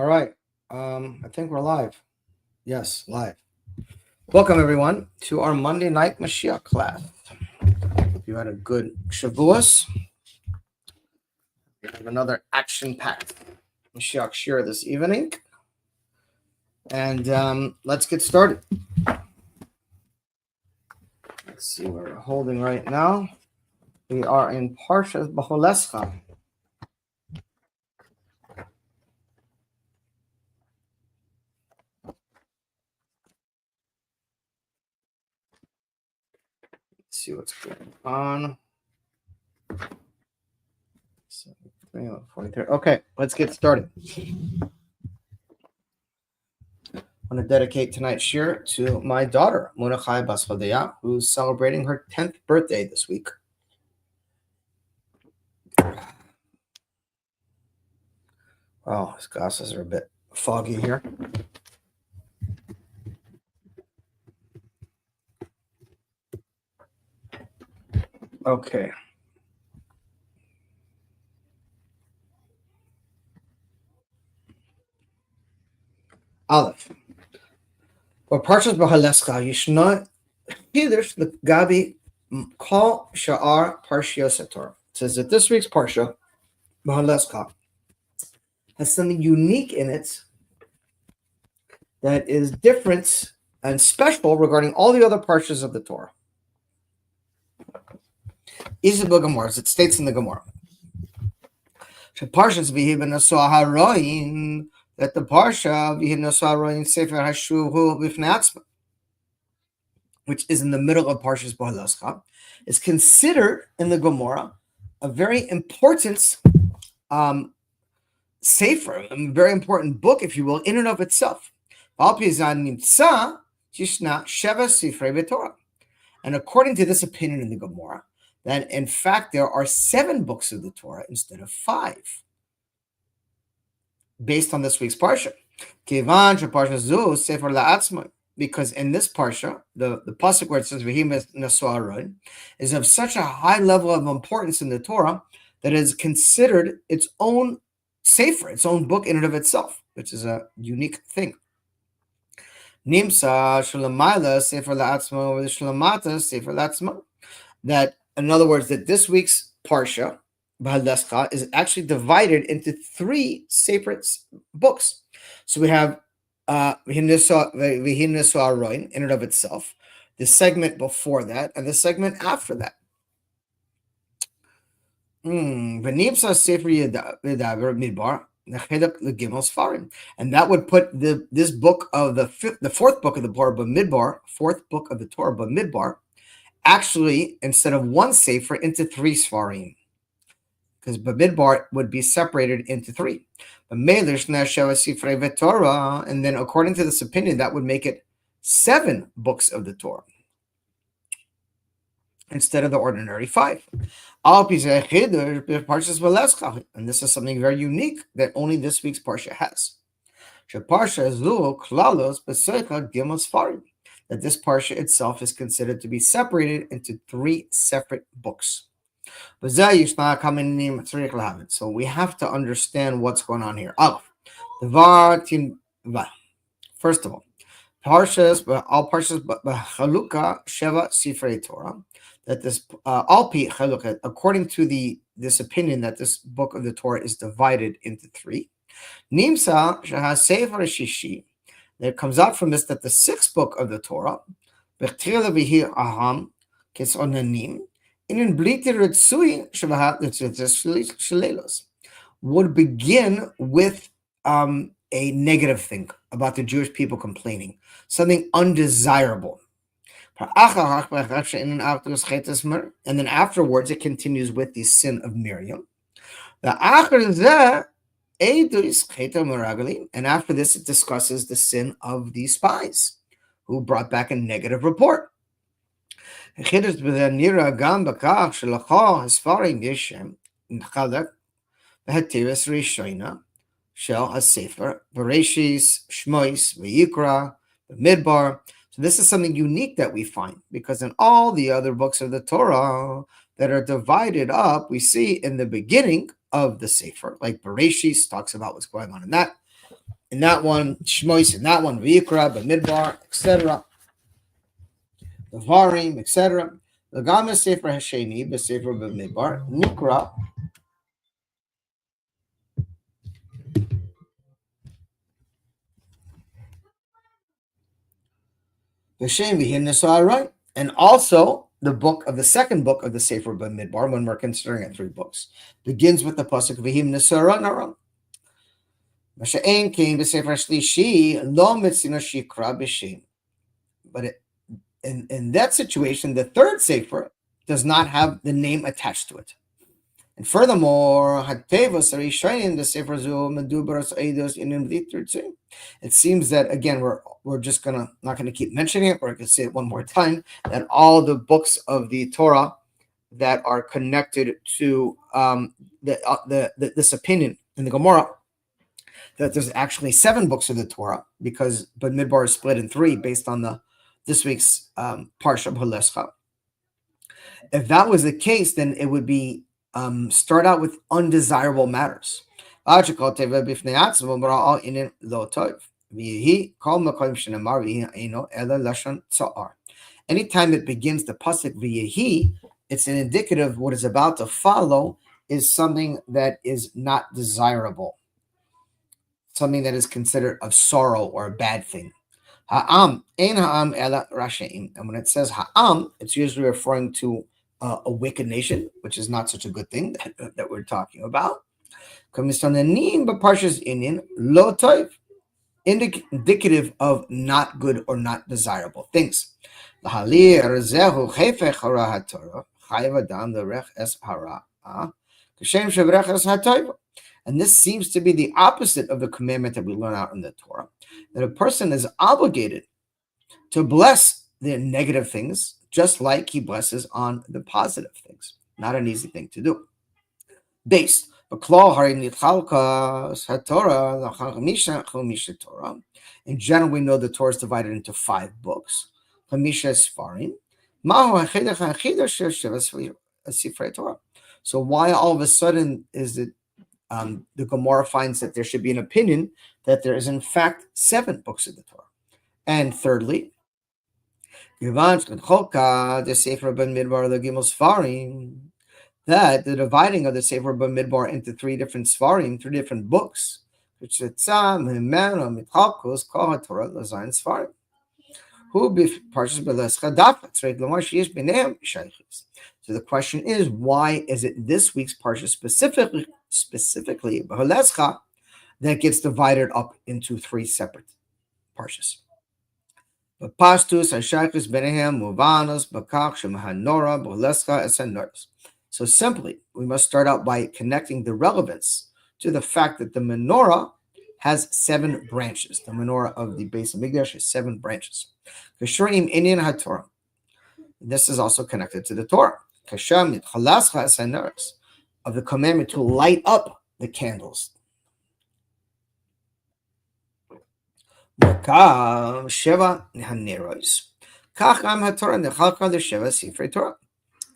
All right. I think we're live. Yes, live. Welcome everyone to our Monday night Moshiach class. Hope you had a good Shavuos. We have another action-packed Moshiach shir this evening, and let's get started. Let's see where we're holding right now. We are in Parshas B'Cholescha. Let's see what's going on. 43. Okay, let's get started. I want to dedicate tonight's shir to my daughter, Munachai Bas Chodaya, who's celebrating her 10th birthday this week. Oh, his glasses are a bit foggy here. Okay. Aleph. For Parshas B'Cholescha, Yishna Hidush Gabi Kol Sha'ar Parshios Torah. It says that this week's Parsha B'Cholescha has something unique in it that is different and special regarding all the other Parshas of the Torah. Is the Gemara, as it states in the Gemara. Parshas V'Hiben Haroin, that the Parsha V'Hiben Haroin Sefer Hashuhu B'Fnei Atzma, which is in the middle of Parshas B'Cholescha, is considered in the Gemara a very important sefer, a very important book, if you will, in and of itself. And according to this opinion in the Gemara, that in fact there are 7 books of the Torah instead of 5, based on this week's Parsha. Because in this Parsha, the pasuk where it says V'hi Nesuah is of such a high level of importance in the Torah that it is considered its own sefer, its own book in and of itself, which is a unique thing. Nimsa Shalamayla Sefer La'atzma or the Shalamata Sefer La'atzma. That, in other words, that this week's Parsha, B'Cholescha, is actually divided into 3 separate books. So we have V'hi Nesuah Roin in and of itself, the segment before that, and the segment after that. V'nimsa Sefer Yedaber Midbar. And that would put this book of the 4th book of the Torah B'Midbar, 4th book of the Torah B'Midbar, actually, instead of 1 sefer, into 3 svarim, because B'Midbar would be separated into 3. And then, according to this opinion, that would make it 7 books of the Torah instead of the ordinary 5. And this is something very unique that only this week's Parsha has. That this Parsha itself is considered to be separated into 3 separate books. So we have to understand what's going on here. First of all, all Parshas Chalukah Sheva Sifrei Torah. That this Alpi Chalukah, according to this opinion that this book of the Torah is divided into 3. Nimsa Shahas Sefer Shishi. That comes out from this that the 6th book of the Torah, B'Chila V'Hi Aham Kesonanim, Inin Bliti Ritsui Shavahat Shalelos, would begin with a negative thing about the Jewish people complaining, something undesirable. And then afterwards, it continues with the sin of Miriam. And after this, it discusses the sin of the spies who brought back a negative report. So this is something unique that we find, because in all the other books of the Torah that are divided up, we see in the beginning of the Sefer, like Bereshis talks about what's going on in that. In that one, Shmois, in that one, V'yikra, B'midbar, etc., the Varim, etc. The Gama Sefer Hasheni, the Sefer B'midbar, Nikra, V'shem V'hin Nesa'arai, and also the book of the second book of the Sefer B'midbar, when we're considering it 3 books, begins with the pasuk V'him Nesa'arai Naram. Masha'en came to Sefer Shlishi, Lo Mitzina Shikra B'shem. But in that situation, the third Sefer does not have the name attached to it. And furthermore, it seems that, again, we're just not gonna keep mentioning it, or I can say it one more time, that all the books of the Torah that are connected to this opinion in the Gemara, that there's actually 7 books of the Torah, because Bamidbar is split in 3 based on this week's Parsha B'Holescha. If that was the case, then it would be start out with undesirable matters. Anytime it begins the pasuk v'yehi, it's an indicative what is about to follow is something that is not desirable, something that is considered of sorrow or a bad thing. Ha'am, ein ha'am ela rashaim. And when it says ha'am, it's usually referring to a wicked nation, which is not such a good thing that we're talking about. Indicative of not good or not desirable things. And this seems to be the opposite of the commandment that we learn out in the Torah, that a person is obligated to bless the negative things just like he blesses on the positive things. Not an easy thing to do. Based. In general, we know the Torah is divided into 5 books. So why all of a sudden is it the Gemara finds that there should be an opinion that there is in fact 7 books of the Torah? And thirdly, that the dividing of the Sefer B'Midbar into 3 different Svarim, 3 different books, so the question is, why is it this week's parsha specifically that gets divided up into 3 separate parshas? So simply, we must start out by connecting the relevance to the fact that the menorah has 7 branches. The menorah of the base of Mikdash has 7 branches. This is also connected to the Torah. Of the commandment to light up the candles.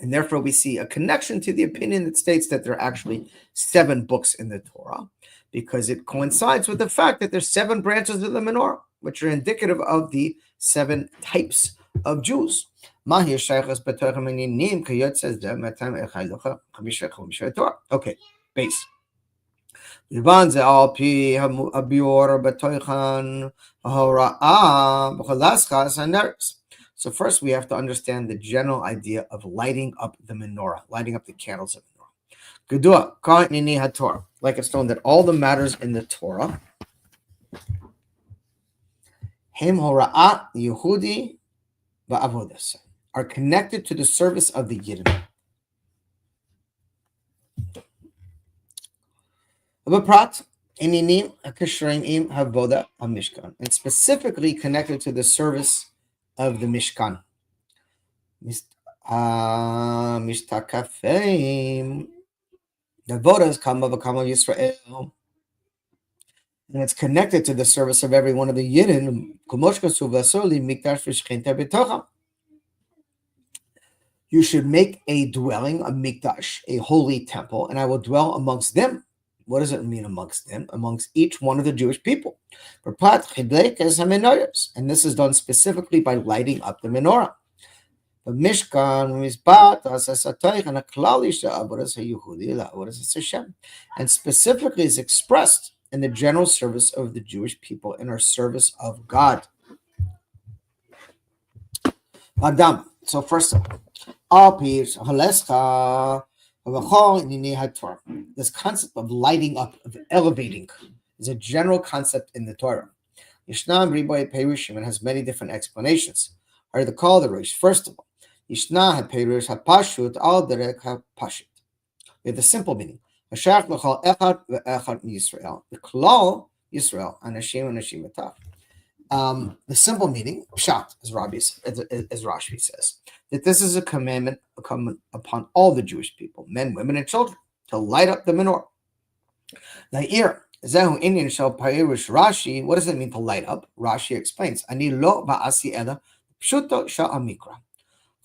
And therefore, we see a connection to the opinion that states that there are actually 7 books in the Torah, because it coincides with the fact that there's 7 branches of the menorah, which are indicative of the 7 types of Jews. Okay, base. So first we have to understand the general idea of lighting up the menorah, lighting up the candles of the menorah. Like it's known that all the matters in the Torah are connected to the service of the Yidden. And specifically connected to the service of the Mishkan. The Vodas Kama V'Kama Yisrael. And it's connected to the service of every one of the Yidden. You should make a dwelling, a mikdash, a holy temple, and I will dwell amongst them. What does it mean amongst them? Amongst each one of the Jewish people. And this is done specifically by lighting up the menorah. And specifically is expressed in the general service of the Jewish people in our service of God. Adam. So first of all, this concept of lighting up, of elevating, is a general concept in the Torah. Yishnam Riboy Perushim, and has many different explanations. Are the call the Rish? First of all, Yishna HaPerush HaPashut Al Derek HaPashut. We have the simple meaning. Hashach L'chal Echad Ve'echad Yisrael. The Klal Yisrael Anashim Anashim Etaf. The simple meaning, pshat, as Rashi says, that this is a commandment upon all the Jewish people, men, women, and children, to light up the menorah. La'ir, zehu inyan shel parish Rashi. What does it mean to light up? Rashi explains, ani lo ba'asi ela pshuto shel amikra.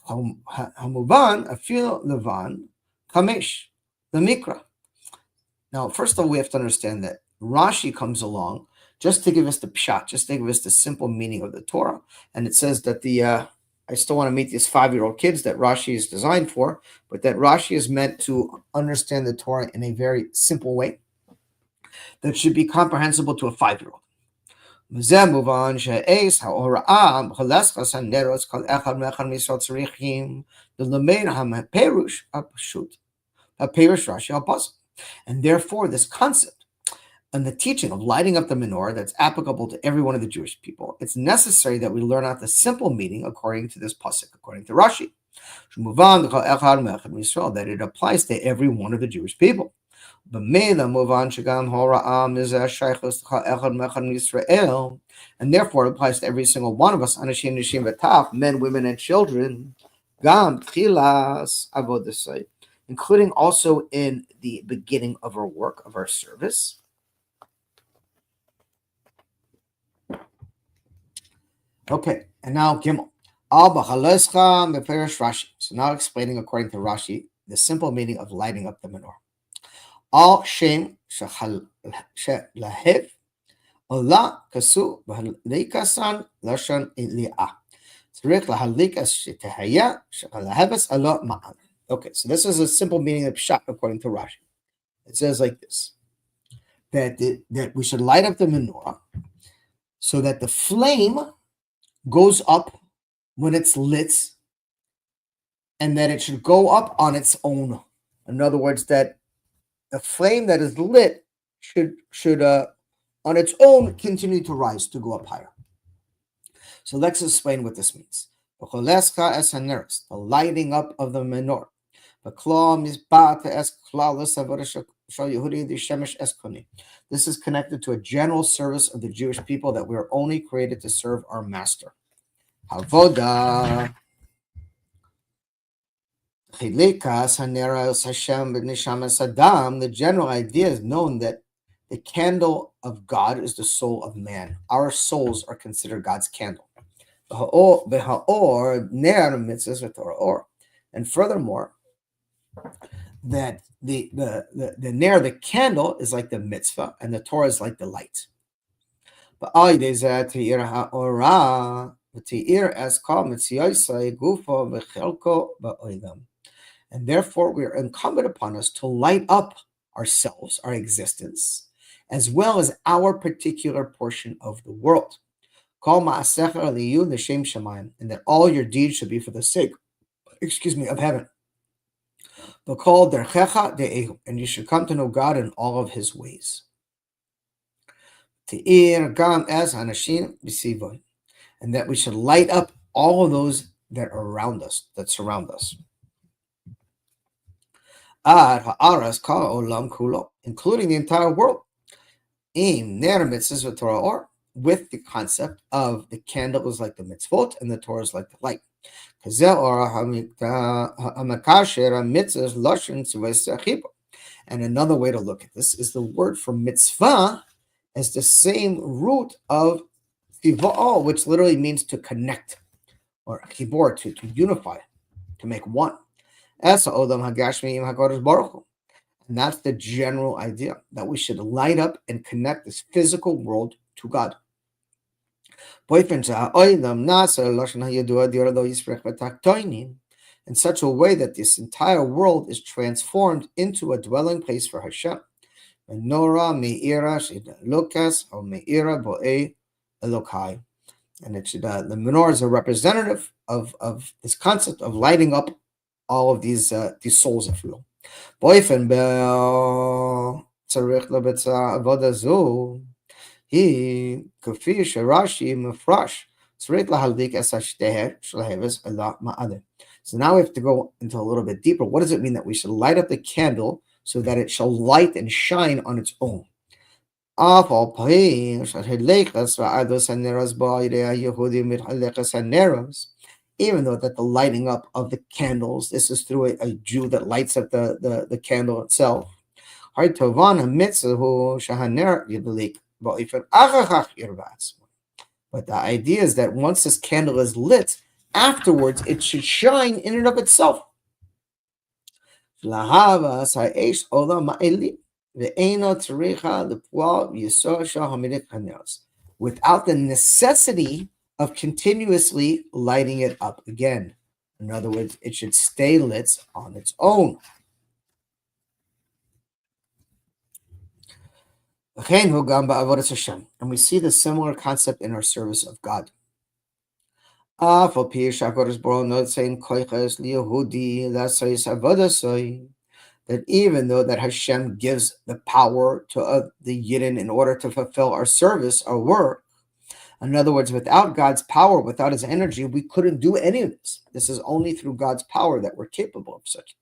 Hamuban afil levan kamesh the mikra. Now, first of all, we have to understand that Rashi comes along just to give us the pshat, just to give us the simple meaning of the Torah. And it says that I still want to meet these 5-year-old kids that Rashi is designed for, but that Rashi is meant to understand the Torah in a very simple way that should be comprehensible to a 5-year-old. And therefore, this concept and the teaching of lighting up the menorah that's applicable to every one of the Jewish people, it's necessary that we learn out the simple meaning according to this pasuk, according to Rashi, that it applies to every one of the Jewish people. And therefore, it applies to every single one of us, men, women, and children, including also in the beginning of our work, of our service. Okay, and now Gimel. So now explaining according to Rashi the simple meaning of lighting up the menorah. Al shem shelahev ola kasu b'halikasan lashon ili'ah. Tzarich lahalikas shetehaya shelaheves alo ma'al. Okay, so this is a simple meaning of pshat according to Rashi. It says like this: that we should light up the menorah so that the flame goes up when it's lit, and that it should go up on its own. In other words, that the flame that is lit should on its own continue to rise, to go up higher. So let's explain what this means. The lighting up of the menorah. This is connected to a general service of the Jewish people that we are only created to serve our master. Havoda. The general idea is known that the candle of God is the soul of man. Our souls are considered God's candle. And furthermore, that the ner, the candle, is like the mitzvah, and the Torah is like the light. And therefore, we are incumbent upon us to light up ourselves, our existence, as well as our particular portion of the world. And that all your deeds should be for the sake, of heaven. And you should come to know God in all of his ways. And that we should light up all of those that are around us, that surround us. Including the entire world. With the concept of the candle is like the mitzvot and the Torah is like the light. And another way to look at this is the word for mitzvah as the same root of tiva'ah, which literally means to connect, or chibor, to unify, to make one. And And that's the general idea, that we should light up and connect this physical world to God. In such a way that this entire world is transformed into a dwelling place for Hashem. Menorah me'ira she'elokas or me'ira bo'ei Elokai. And it should, the menorah is a representative of this concept of lighting up all of these souls, if you will. Boyfen tzarich lebetzah avoda zu he kafir sharashi mafrash tzarich lahalik es hashteher shleheves ala ma'ader. So now we have to go into a little bit deeper. What does it mean that we should light up the candle so that it shall light and shine on its own? Even though that the lighting up of the candles, this is through a Jew that lights up the candle itself. But the idea is that once this candle is lit, afterwards it should shine in and of itself. Without the necessity of continuously lighting it up again. In other words, it should stay lit on its own. And we see the similar concept in our service of God. That even though that Hashem gives the power to the Yidden in order to fulfill our service, our work, in other words, without God's power, without his energy, we couldn't do any of this. This is only through God's power that we're capable of such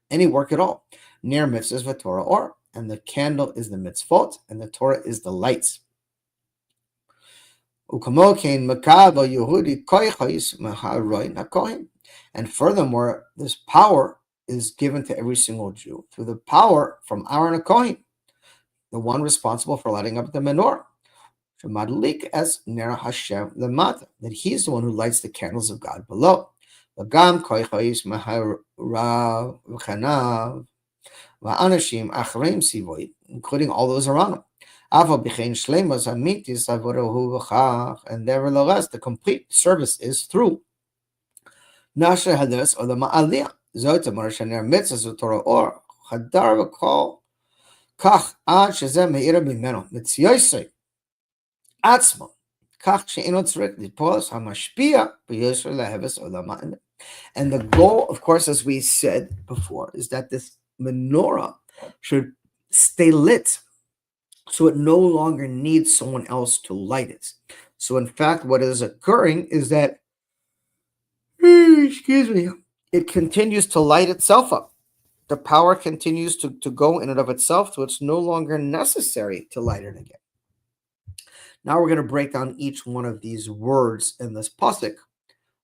any work at all. Near mitzvahs with Torah or, and the candle is the mitzvot, and the Torah is the lights. And furthermore, this power is given to every single Jew through the power from Aaron HaKohen, the one responsible for lighting up the menorah. As Ner Hashem Lamata, that he's the one who lights the candles of God below. Including all those around him. And nevertheless, the complete service is through Nasher Hades or the Ma'aliyah. Zotamar Shaner Mitzvah Torah or Hadar Vakol Kach Ad Shazem Meira Bimeno Mitzyoisei Atzmo Kach She'inot Tzrik Lipos Hamashpia B'Yosher Leheves Olam Ma'aliyah. And the goal, of course, as we said before, is that this menorah should stay lit so it no longer needs someone else to light it. So in fact, what is occurring is that, it continues to light itself up. The power continues to go in and of itself, so it's no longer necessary to light it again. Now we're going to break down each one of these words in this pasuk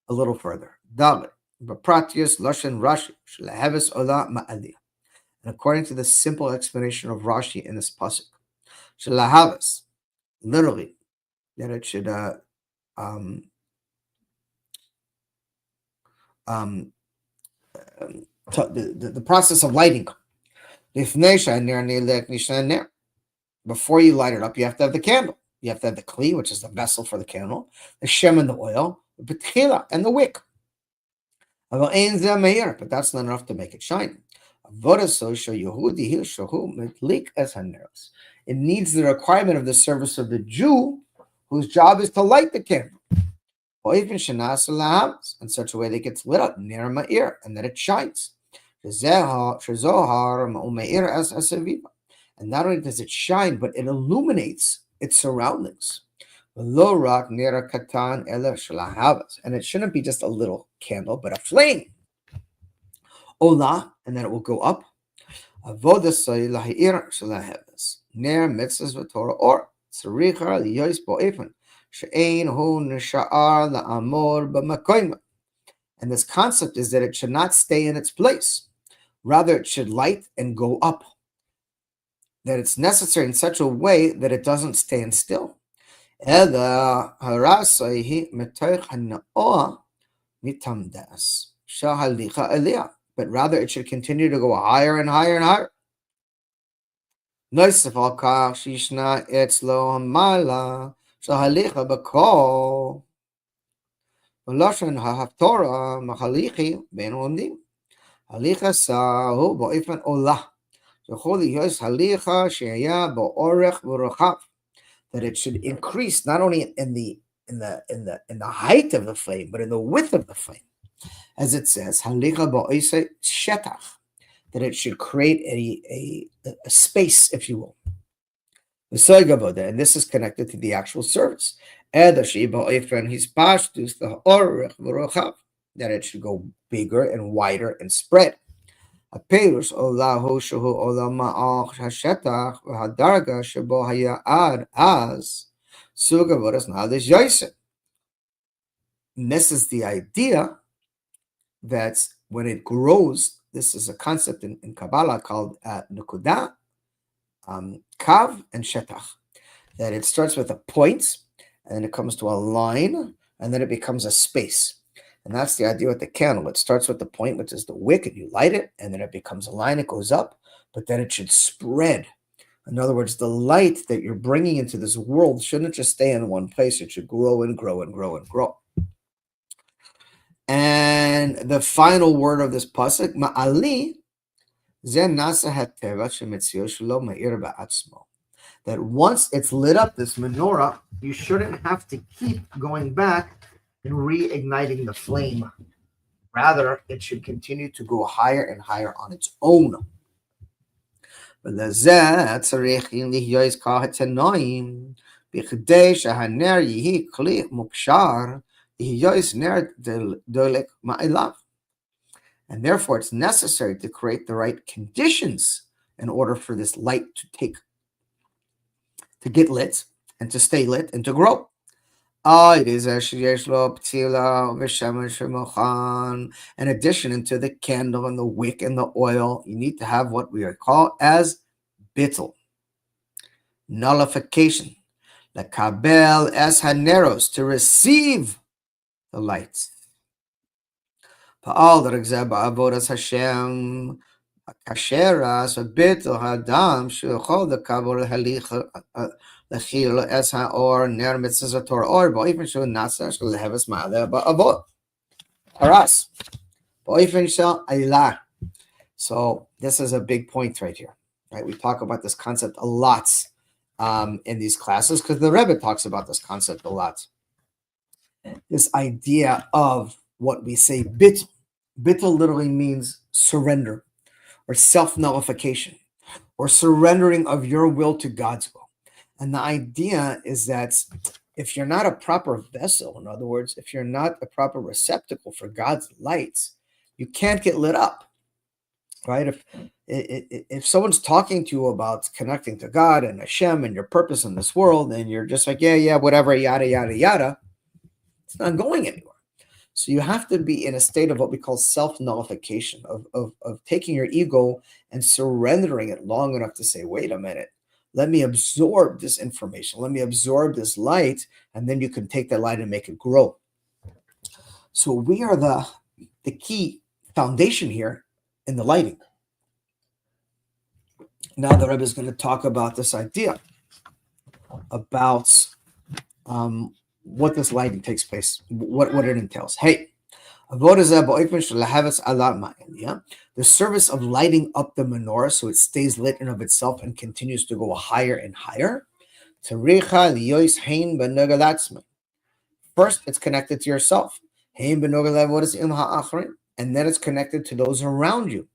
a little further. Dalet, Bapratius, Lashon, Rashi, Shleheves Ola Ma'aliyah. And according to the simple explanation of Rashi in this pasuk, Shleheves, literally, that it should the process of lighting. Before you light it up, you have to have the candle. You have to have the kli, which is the vessel for the candle, the shem and the oil, the betchila and the wick. But that's not enough to make it shine. It needs the requirement of the service of the Jew, whose job is to light the candle. In such a way that it gets lit up near ma'ir and that it shines. And not only does it shine, but it illuminates its surroundings. And it shouldn't be just a little candle, but a flame. Ola, and then it will go up. Near mitzvahs v'torah or tzaricha liyois bo'efen. And this concept is that it should not stay in its place. Rather, it should light and go up. That it's necessary in such a way that it doesn't stand still. But rather, it should continue to go higher and higher and higher. נוסיף על כך שישנה אצלו המעלה של הליכה בכל ולשון ההפטורה מהליכי בין לומדים. הליכה הוא באופן עולה. יכול להיות הליכה שהיה באורך ורוחב. That it should increase not only in the height of the flame, but in the width of the flame. As it says, halicha ba'isa shetach, that it should create a space, if you will. And this is connected to the actual service. That it should go bigger and wider and spread. הפילוש עולהו שהוא עולם מעוך השטח והדרגה שבו היה עד אז סוג עבודת נעלש יוסף. And this is the idea that when it grows, this is a concept in Kabbalah called Nukuda, Kav, and Shetach. That it starts with a point, and then it comes to a line, and then it becomes a space. And that's the idea with the candle. It starts with the point, which is the wick, and you light it, and then it becomes a line, it goes up, but then it should spread. In other words, the light that you're bringing into this world shouldn't just stay in one place. It should grow and grow and grow and grow. And the final word of this pasuk, ma'ali, zen nasa hateva shemetzio shelo ma'ir ba'atzmo. That once it's lit up, this menorah, you shouldn't have to keep going back and reigniting the flame. Rather, it should continue to go higher and higher on its own. And therefore, it's necessary to create the right conditions in order for this light to get lit and to stay lit and to grow. In addition to the candle and the wick and the oil, you need to have what we call as bittul, nullification, lekabel es haneros, to receive the light. Pa'al d'regzeh ba'avodas Hashem, kasheras bittul hadam shechol lekabel halicha lechil es haor ner mitzvah Torah or ba'ifin shel nasa shel leheves ma'aleh ba'avot haras ba'ifin shel ailah. So this is a big point right here. Right, we talk about this concept a lot in these classes because the Rebbe talks about this concept a lot. This idea of what we say bittul. Bittul literally means surrender or self-nullification or surrendering of your will to God's will. And the idea is that if you're not a proper vessel, in other words, if you're not a proper receptacle for God's lights, you can't get lit up, right? If someone's talking to you about connecting to God and Hashem and your purpose in this world, and you're just like, yeah, whatever, yada, yada, yada, it's not going anywhere. So you have to be in a state of what we call self-nullification, of taking your ego and surrendering it long enough to say, wait a minute, let me absorb this information, let me absorb this light, and then you can take that light and make it grow. So we are the key foundation here in the lighting. Now the Rebbe is going to talk about this idea about what this lighting takes place, what it entails. Hey, the service of lighting up the menorah so it stays lit in of itself and continues to go higher and higher. First, it's connected to yourself. And then it's connected to those around you.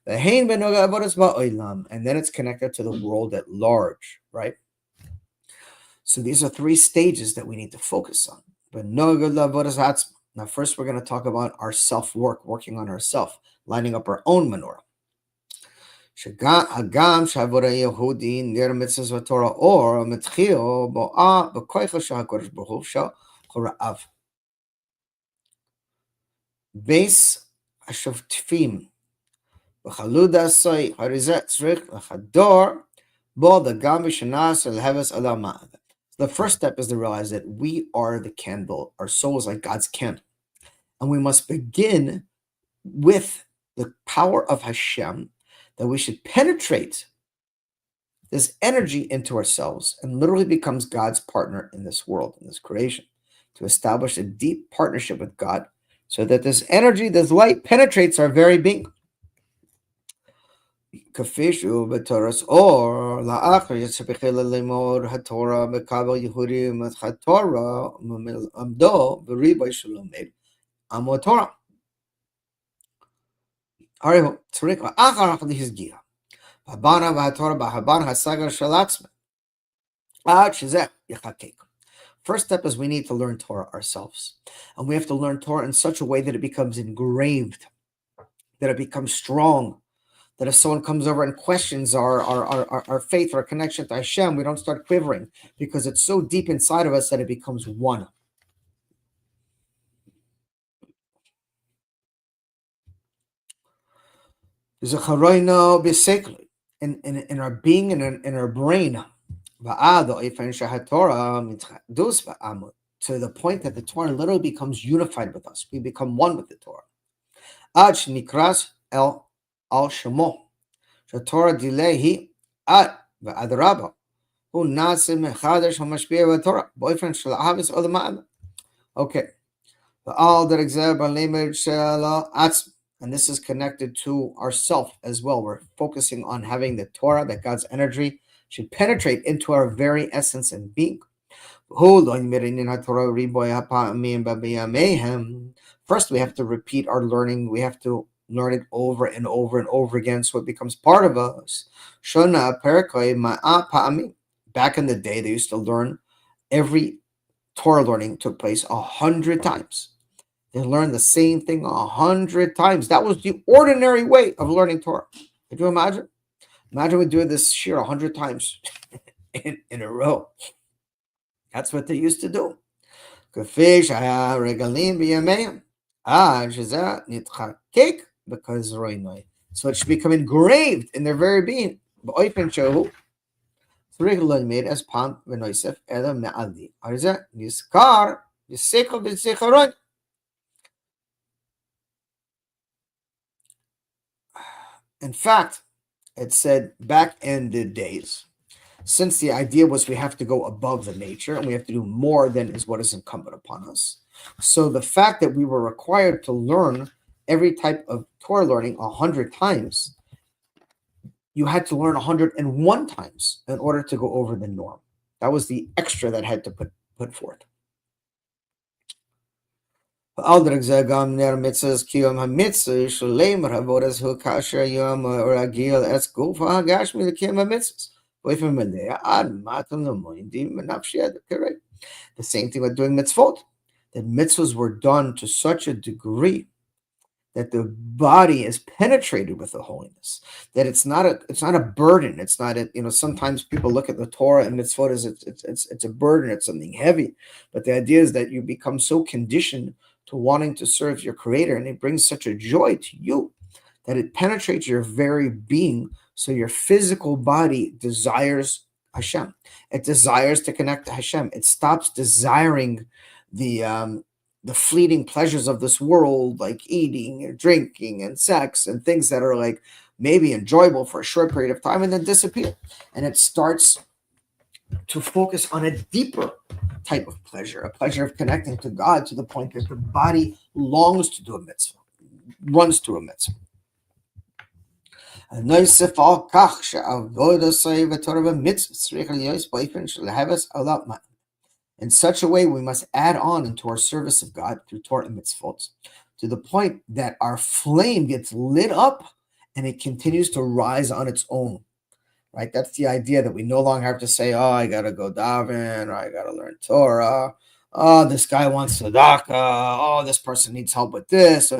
And then it's connected to the world at large, right? So these are three stages that we need to focus on. But now first we're going to talk about our self-work, working on ourselves, lining up our own menorah. Base השופטים בחלודה סוי הריזה צריך לחדור בו גם בשנה של להבס עולם. The first step is to realize that we are the candle. Our soul is like God's candle. And we must begin with the power of Hashem, that we should penetrate this energy into ourselves and literally becomes God's partner in this world, in this creation, to establish a deep partnership with God so that this energy, this light penetrates our very being. Kafishu b'toras or la'achar yitzapechila lemor haTorah b'kabel Yehudim et haTorah amdo b'ribay shalomed amo Torah. Ariho tzrik la'achar hizgia. Habana v'haTorah b'habana hasagar shalatzme. Ad shezeh yichakek. First step is we need to learn Torah ourselves. And we have to learn Torah in such a way that it becomes engraved, that it becomes strong, that if someone comes over and questions our faith, our connection to Hashem, we don't start quivering because it's so deep inside of us that it becomes one. There's a charayna b'sekli in our being and in our brain. To the point that the Torah literally becomes unified with us. We become one with the Torah. Ad nikras el al shemo. Torah dilehi ad v'adraba. Hu nasim mechadash hamashpia v'Torah. Boyfriend shel ahavis olamad. Okay. All that example limit shel atz. And this is connected to ourself as well. We're focusing on having the Torah, that God's energy should penetrate into our very essence and being. First, we have to repeat our learning. We have to learn it over and over and over again so it becomes part of us. Back in the day, they used to learn, every Torah learning took place 100 times. They learned the same thing 100 times. That was the ordinary way of learning Torah. Could you imagine? Imagine we do this shir 100 times in a row. That's what they used to do. Because so it should become engraved in their very being. In fact, it said back in the days, since the idea was we have to go above the nature and we have to do more than is what is incumbent upon us. So the fact that we were required to learn every type of Torah learning 100 times, you had to learn 101 times in order to go over the norm. That was the extra that had to put forth. So the same thing with doing mitzvot. That mitzvahs were done to such a degree that the body is penetrated with the holiness. That it's not a burden. It's not sometimes people look at the Torah and mitzvot as it's a burden. It's something heavy. But the idea is that you become so conditioned to wanting to serve your Creator, and it brings such a joy to you that it penetrates your very being. So your physical body desires Hashem. It desires to connect to Hashem. It stops desiring the fleeting pleasures of this world, like eating and drinking and sex and things that are like maybe enjoyable for a short period of time and then disappear. And it starts to focus on a deeper type of pleasure, a pleasure of connecting to God to the point that the body longs to do a mitzvah, runs to a mitzvah. In such a way, we must add on into our service of God through Torah and mitzvot to the point that our flame gets lit up and it continues to rise on its own. Right? That's the idea, that we no longer have to say, oh, I got to go daven, or I got to learn Torah. Oh, this guy wants tzedakah. Oh, this person needs help with this.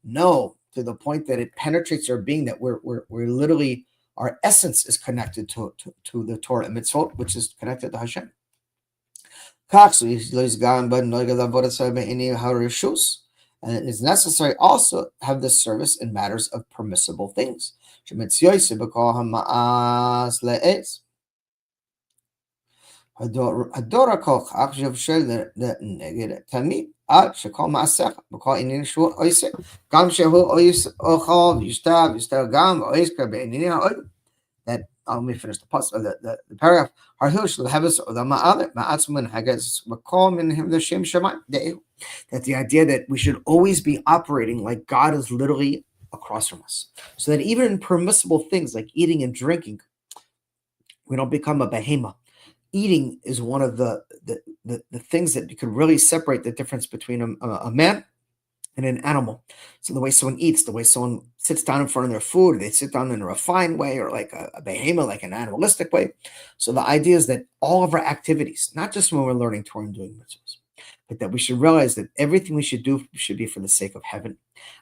No, to the point that it penetrates our being, that we're literally, our essence is connected to the Torah and mitzvot, which is connected to Hashem. And it is necessary also have this service in matters of permissible things. That let me finish the paragraph. That the idea that we should always be operating like God is literally across from us, so that even in permissible things like eating and drinking, we don't become a behemoth. Eating is one of the things that you can really separate the difference between a man and an animal. So the way someone eats, the way someone sits down in front of their food, they sit down in a refined way or like a behemoth, like an animalistic way. So the idea is that all of our activities, not just when we're learning Torah and doing mitzvahs, but that we should realize that everything we should do should be for the sake of heaven,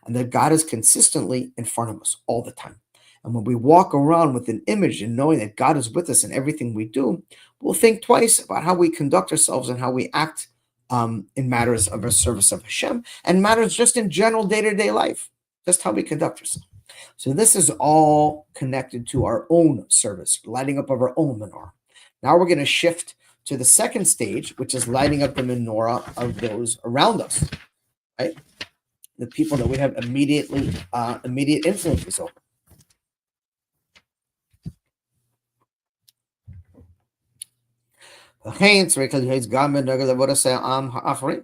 and that God is consistently in front of us all the time. And when we walk around with an image and knowing that God is with us in everything we do, we'll think twice about how we conduct ourselves and how we act in matters of our service of Hashem and matters just in general day-to-day life, just how we conduct ourselves. So this is all connected to our own service, lighting up of our own menorah. Now we're going to shift to the second stage, which is lighting up the menorah of those around us, right? The people that we have immediate influences over. לכן צריך להיות גם בנוגע לעבודת העם האחרים,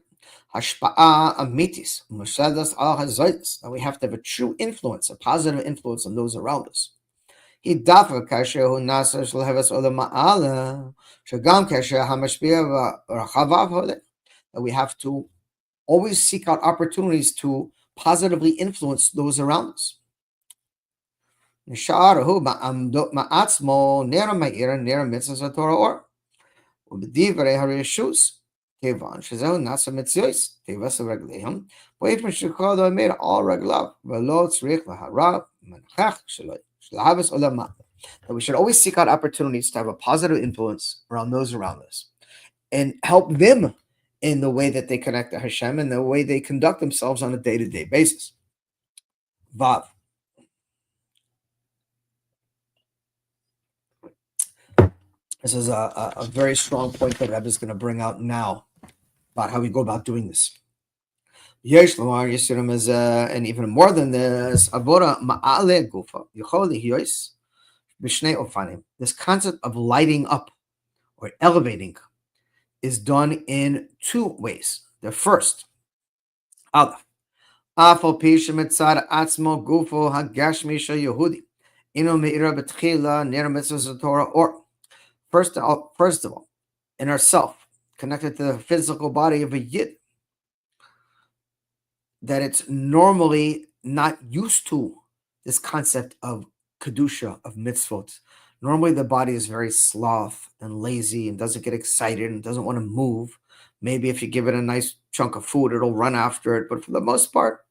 השפעה אמיתית ומושלת על הזוידס. That we have to have a true influence, a positive influence on those around us. היא דווקא כאשר הוא נעשה של הרס עולם מעלה, שגם כאשר המשפיע ורחביו הולך. That we have to always seek out opportunities to positively influence those around us. נשאר הוא מעצמו נר מאיר, נר מצוות התורה אור. ובדברי הרשוס, כיוון שזהו נעשה מציאוס, תיבס רגליהם, באופן שכל אומר על רגליו, ולא צריך להרע מנחך שלו, שלהבס עולמה. That we should always seek out opportunities to have a positive influence around those around us and help them in the way that they connect to Hashem and the way they conduct themselves on a day-to-day basis. Vav. This is a very strong point that Rebbe is going to bring out now about how we go about doing this. Yesh Lamar Yisurim is, and even more than this, Avora Ma'ale Gufa, Yecholi Hiyos, Bishnei Ofanim. This concept of lighting up or elevating is done in two ways. The first, Aleph, Afal Pisha Mitzad Atzmo Gufo Hagashmi Yehudi, Ino Meira Betchila Ner Mitzvah Torah or. First of all, in ourself, connected to the physical body of a yid, that it's normally not used to this concept of kedusha, of mitzvot. Normally, the body is very sloth and lazy and doesn't get excited and doesn't want to move. Maybe if you give it a nice chunk of food, it'll run after it. But for the most part,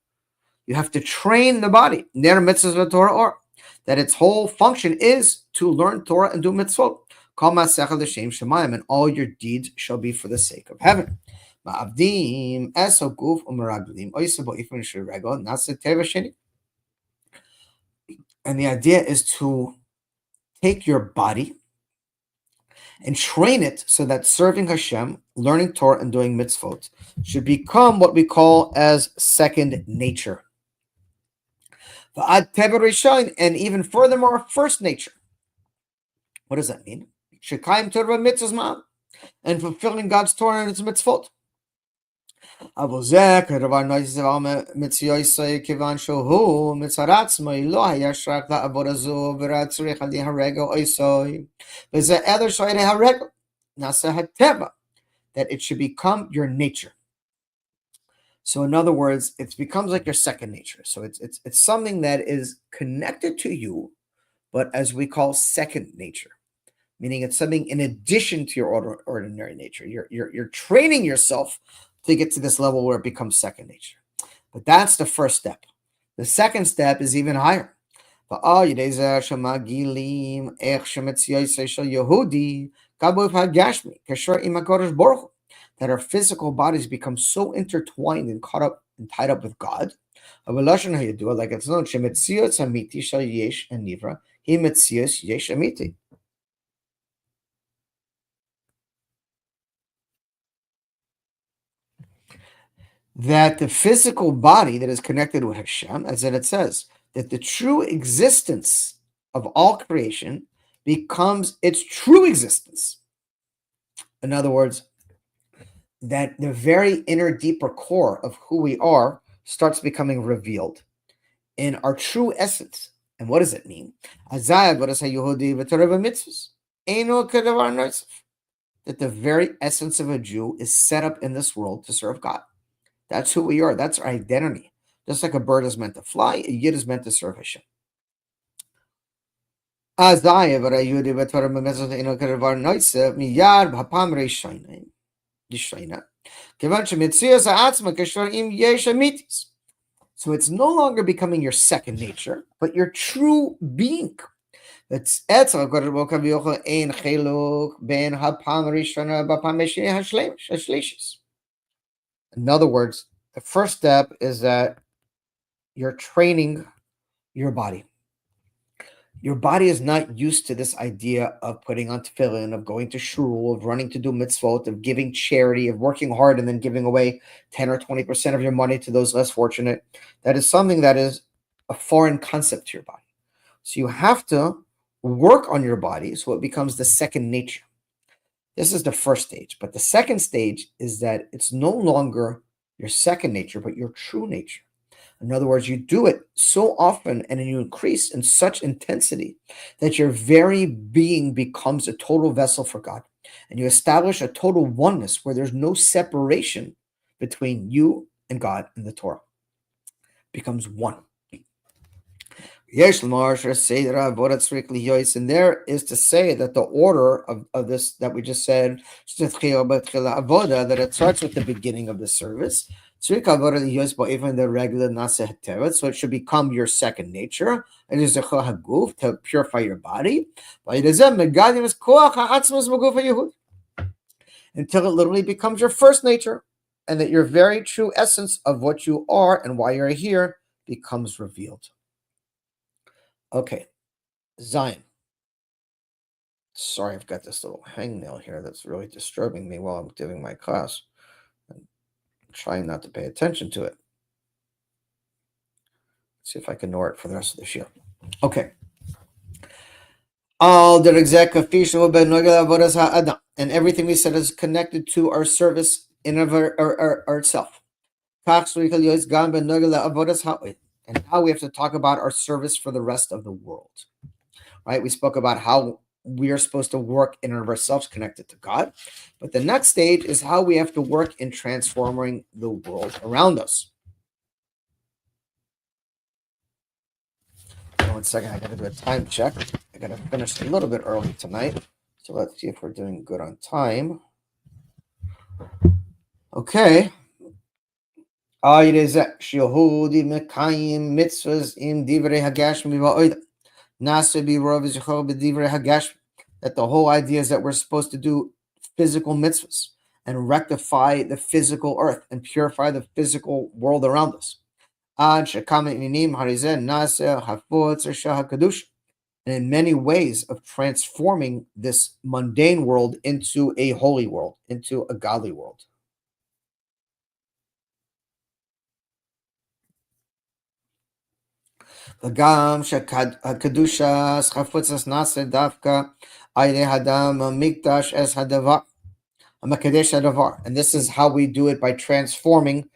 you have to train the body. Ner mitzvah Torah or that its whole function is to learn Torah and do mitzvot. And all your deeds shall be for the sake of heaven. And the idea is to take your body and train it so that serving Hashem, learning Torah, and doing mitzvot should become what we call as second nature. And even furthermore, first nature. What does that mean? Shekayim Torah mitzvahs ma'am, and fulfilling God's Torah and its mitzvot. That it should become your nature. So in other words, it becomes like your second nature. So it's something that is connected to you, but as we call second nature. Meaning it's something in addition to your ordinary nature. You're training yourself to get to this level where it becomes second nature. But that's the first step. The second step is even higher. That our physical bodies become so intertwined and caught up and tied up with God. Like it's known, that the physical body that is connected with Hashem, as it says, that the true existence of all creation becomes its true existence. In other words, that the very inner, deeper core of who we are starts becoming revealed in our true essence. And what does it mean? That the very essence of a Jew is set up in this world to serve God. That's who we are. That's our identity. Just like a bird is meant to fly, a yid is meant to serve Hashem. So it's no longer becoming your second nature, but your true being. In other words, the first step is that you're training your body. Your body is not used to this idea of putting on tefillin, of going to shul, of running to do mitzvot, of giving charity, of working hard and then giving away 10 or 20% of your money to those less fortunate. That is something that is a foreign concept to your body. So you have to work on your body so it becomes the second nature. This is the first stage. But the second stage is that it's no longer your second nature, but your true nature. In other words, you do it so often and you increase in such intensity that your very being becomes a total vessel for God. And you establish a total oneness where there's no separation between you and God and the Torah. It becomes one. And there is to say that the order of this that we just said, that it starts with the beginning of the service. So it should become your second nature. It is to purify your body. Until it literally becomes your first nature, and that your very true essence of what you are and why you're here becomes revealed. Okay, Zion. Sorry, I've got this little hangnail here that's really disturbing me while I'm giving my class. I'm trying not to pay attention to it. Let's see if I can ignore it for the rest of this year. Okay. All the and everything we said is connected to our service in ourself. And now we have to talk about our service for the rest of the world. Right? We spoke about how we are supposed to work in and of ourselves connected to God. But the next stage is how we have to work in transforming the world around us. 1 second, I got to do a time check. I got to finish a little bit early tonight. So let's see if we're doing good on time. Okay. That the whole idea is that we're supposed to do physical mitzvahs and rectify the physical earth and purify the physical world around us. And in many ways of transforming this mundane world into a holy world, into a godly world. And this is how we do it, by transforming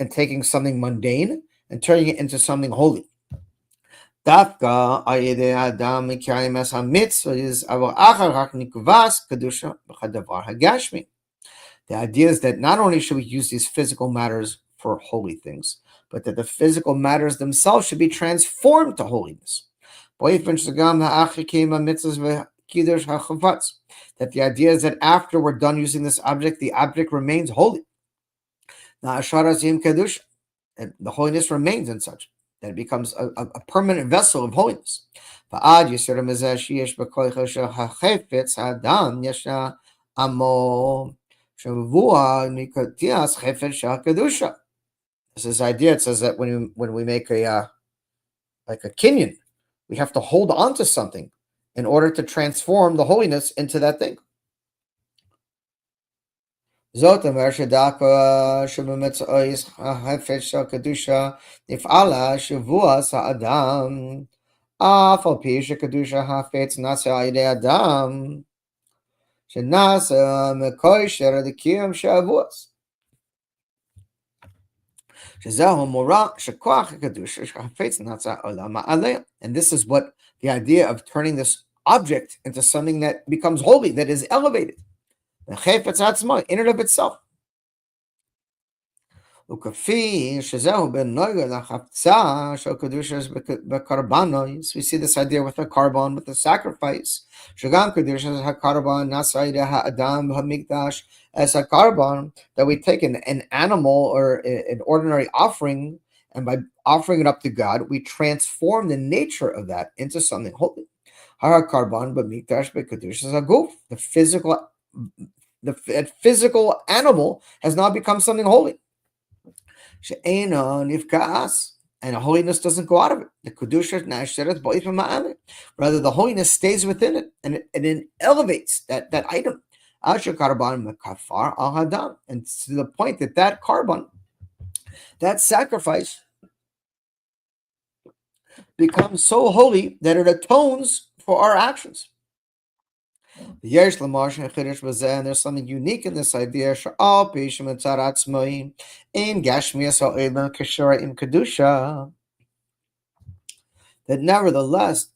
and taking something mundane and turning it into something holy. The idea is that not only should we use these physical matters for holy things, but that the physical matters themselves should be transformed to holiness. That the idea is that after we're done using this object, the object remains holy. And the holiness remains in such that it becomes a permanent vessel of holiness. This is idea. It says that when we make a kinyan, we have to hold on to something in order to transform the holiness into that thing. אף על פי שקדושה החפץ נעשה על ידי אדם, שנעשה מקושר לקיום שבועות. שזהו מורא שכוח הקדושה שהחפץ נעשה עולם מעלה. And this is what the idea of turning this object into something that becomes holy, that is elevated. The חפץ עצמו, in and of itself. וכפי שזהו בנוגע לחפצה של קדושה בקורבנוס, we see this idea with the carbon, with the sacrifice, שגם קדושה הקורבן נעשה על ידי האדם במקדש as a carbon, that we take an animal or an ordinary offering, and by offering it up to God, we transform the nature of that into something holy. Carbon b'mikdash b'kedusha zaguf, the physical animal has now become something holy. And the holiness doesn't go out of it. The kedusha nasheret ba'ifim ma'ale. Rather, the holiness stays within it, and it elevates that item. Asher karban mekafar al hadam, and to the point that carbon, that sacrifice, becomes so holy that it atones for our actions. There's something unique in this idea. In Kedusha, that nevertheless,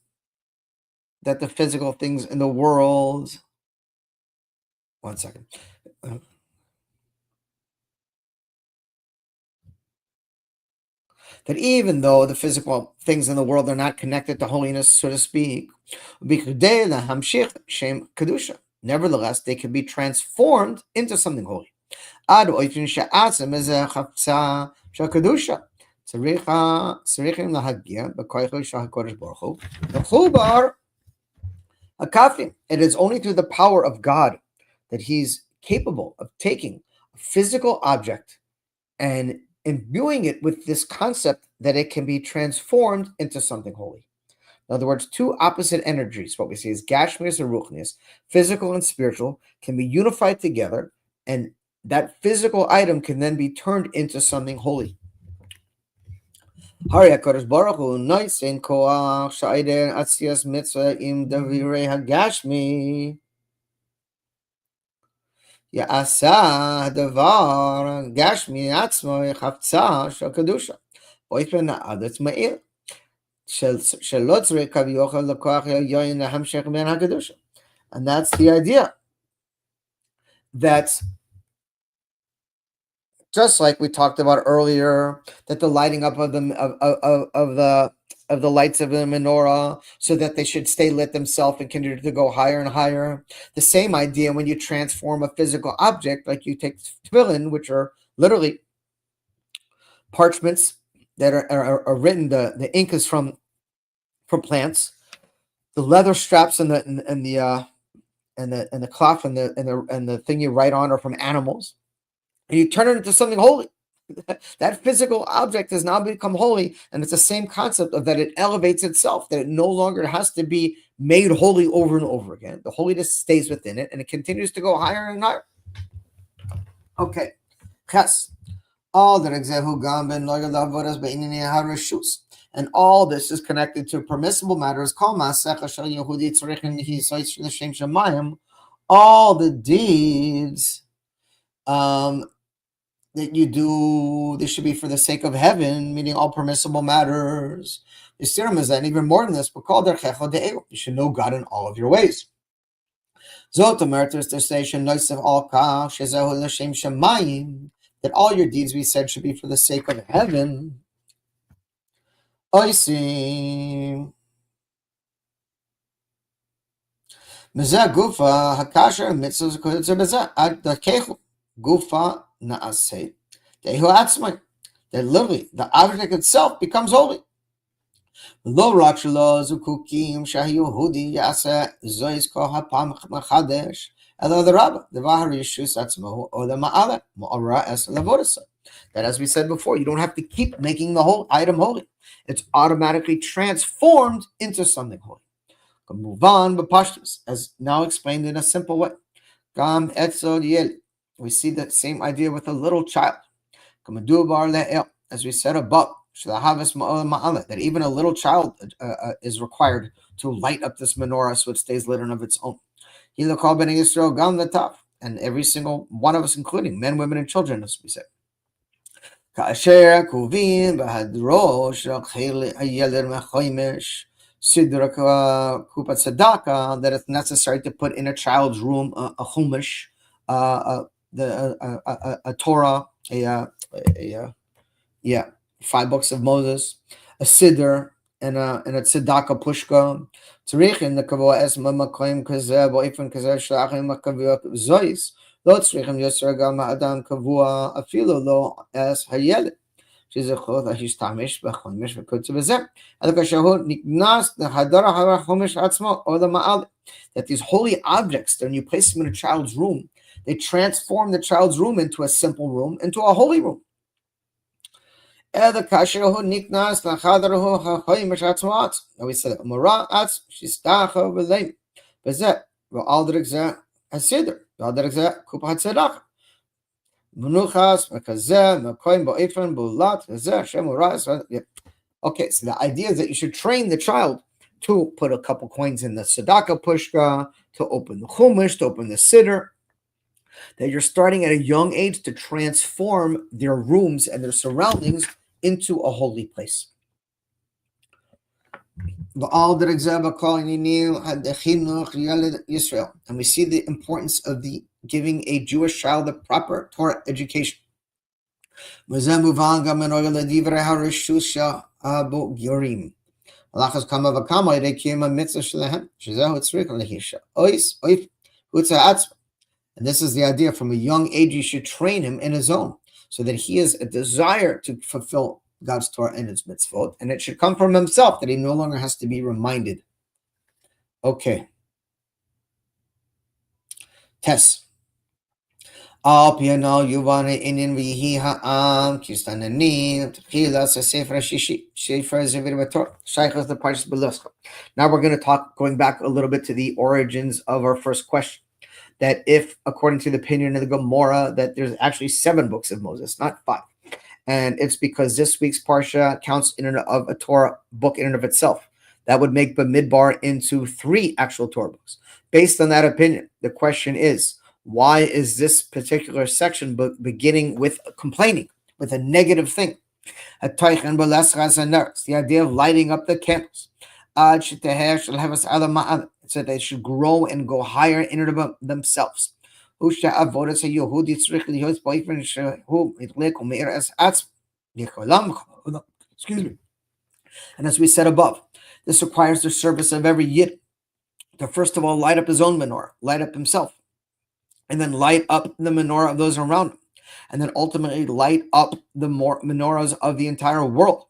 that the physical things in the world. One second. That even though the physical things in the world are not connected to holiness, so to speak, nevertheless, they can be transformed into something holy. It is only through the power of God that He's capable of taking a physical object and imbuing it with this concept that it can be transformed into something holy. In other words, two opposite energies, what we see is gashmias and ruchnias, physical and spiritual, can be unified together, and that physical item can then be turned into something holy. Hari HaKadosh Baruch Hu noisen koach sha'iden atzias mitzvah im davirei hagashmi יעשה הדבר גשמי עצמו חפצה של קדושה. באופן הארץ מאיר, שלא צריך כביכול לקוח יין להמשך בין הקדושה. And that's the idea. That just like we talked about earlier, that the lighting up of the lights of the menorah, so that they should stay lit themselves and continue to go higher and higher. The same idea when you transform a physical object, like you take tefillin, which are literally parchments that are written. The ink is from plants. The leather straps and the cloth and the thing you write on are from animals. And you turn it into something holy. That physical object has now become holy, and it's the same concept of that it elevates itself, that it no longer has to be made holy over and over again. The holiness stays within it, and it continues to go higher and higher. Okay. Ches. And all this is connected to permissible matters. All the deeds that you do, they should be for the sake of heaven, meaning all permissible matters. And even more than this, you should know God in all of your ways. That all your deeds, we said, should be for the sake of heaven. I see. Gufa naaseh dehu atzmai, that literally the object itself becomes holy. Lo rak shelo zukukim shahiyehudi yaseh zois kol hapam machadesh elo the rabba devar yeshus atzmahu ola ma'ala ma'ara es lavodasa. That, as we said before, you don't have to keep making the whole item holy; it's automatically transformed into something holy. Muvan b'pashtus, as now explained in a simple way. Gam etzod yel. We see that same idea with a little child. As we said above, that even a little child is required to light up this menorah so it stays lit on of its own. And every single one of us, including men, women, and children, as we said. כאשר קרובים בהדרו של הילד מחומש sidra kupat tzedakah, that it's necessary to put in a child's room a chumash, a Torah, yeah, 5 books of Moses, a siddur, and a tzedakah pushka. Tzrichim the kavua es mamakoim kazeh boifan kazeh shlachim makavua zois. Lo tzrichim yosra gam adam kavua afilo lo es hayeled. שזה חוץ להשתמש בחומש וכיוצא בזה. אלא כאשר הוא נכנס לחדר החומש עצמו או למעל. That these holy objects, when you place them in a child's room, they transform the child's room into a simple room, into a holy room. אלא כאשר הוא נכנס לחדר החומש עצמו. Now we said, מורה עצ שיסתחה ולם. בזה, ועל דרך זה הסדר, ועל דרך זה קופה הצדקה. Okay, so the idea is that you should train the child to put a couple coins in the tzedakah pushka, to open the chumash, to open the siddur, that you're starting at a young age to transform their rooms and their surroundings into a holy place. And we see the importance of the giving a Jewish child the proper Torah education. And this is the idea. From a young age, you should train him in his own, so that he has a desire to fulfill God's Torah and its mitzvot, and it should come from himself, that he no longer has to be reminded. Okay. Test. Al piano yuvane inin vihi ha'am kistanani tchila sefer shishi sefer zevir bator shaykhos the parshas beloska. Now we're going to talk, going back a little bit to the origins of our first question. That if, according to the opinion of the Gemara, that there's actually 7 books of Moses, not 5. And it's because this week's Parsha counts in and of a Torah book in and of itself. That would make Bamidbar into 3 actual Torah books. Based on that opinion, the question is, why is this particular section beginning with complaining, with a negative thing? The idea of lighting up the candles. So they should grow and go higher in themselves. Excuse me. And as we said above, this requires the service of every Yid to first of all light up his own menorah, light up himself, and then light up the menorah of those around him, and then ultimately light up the menorahs of the entire world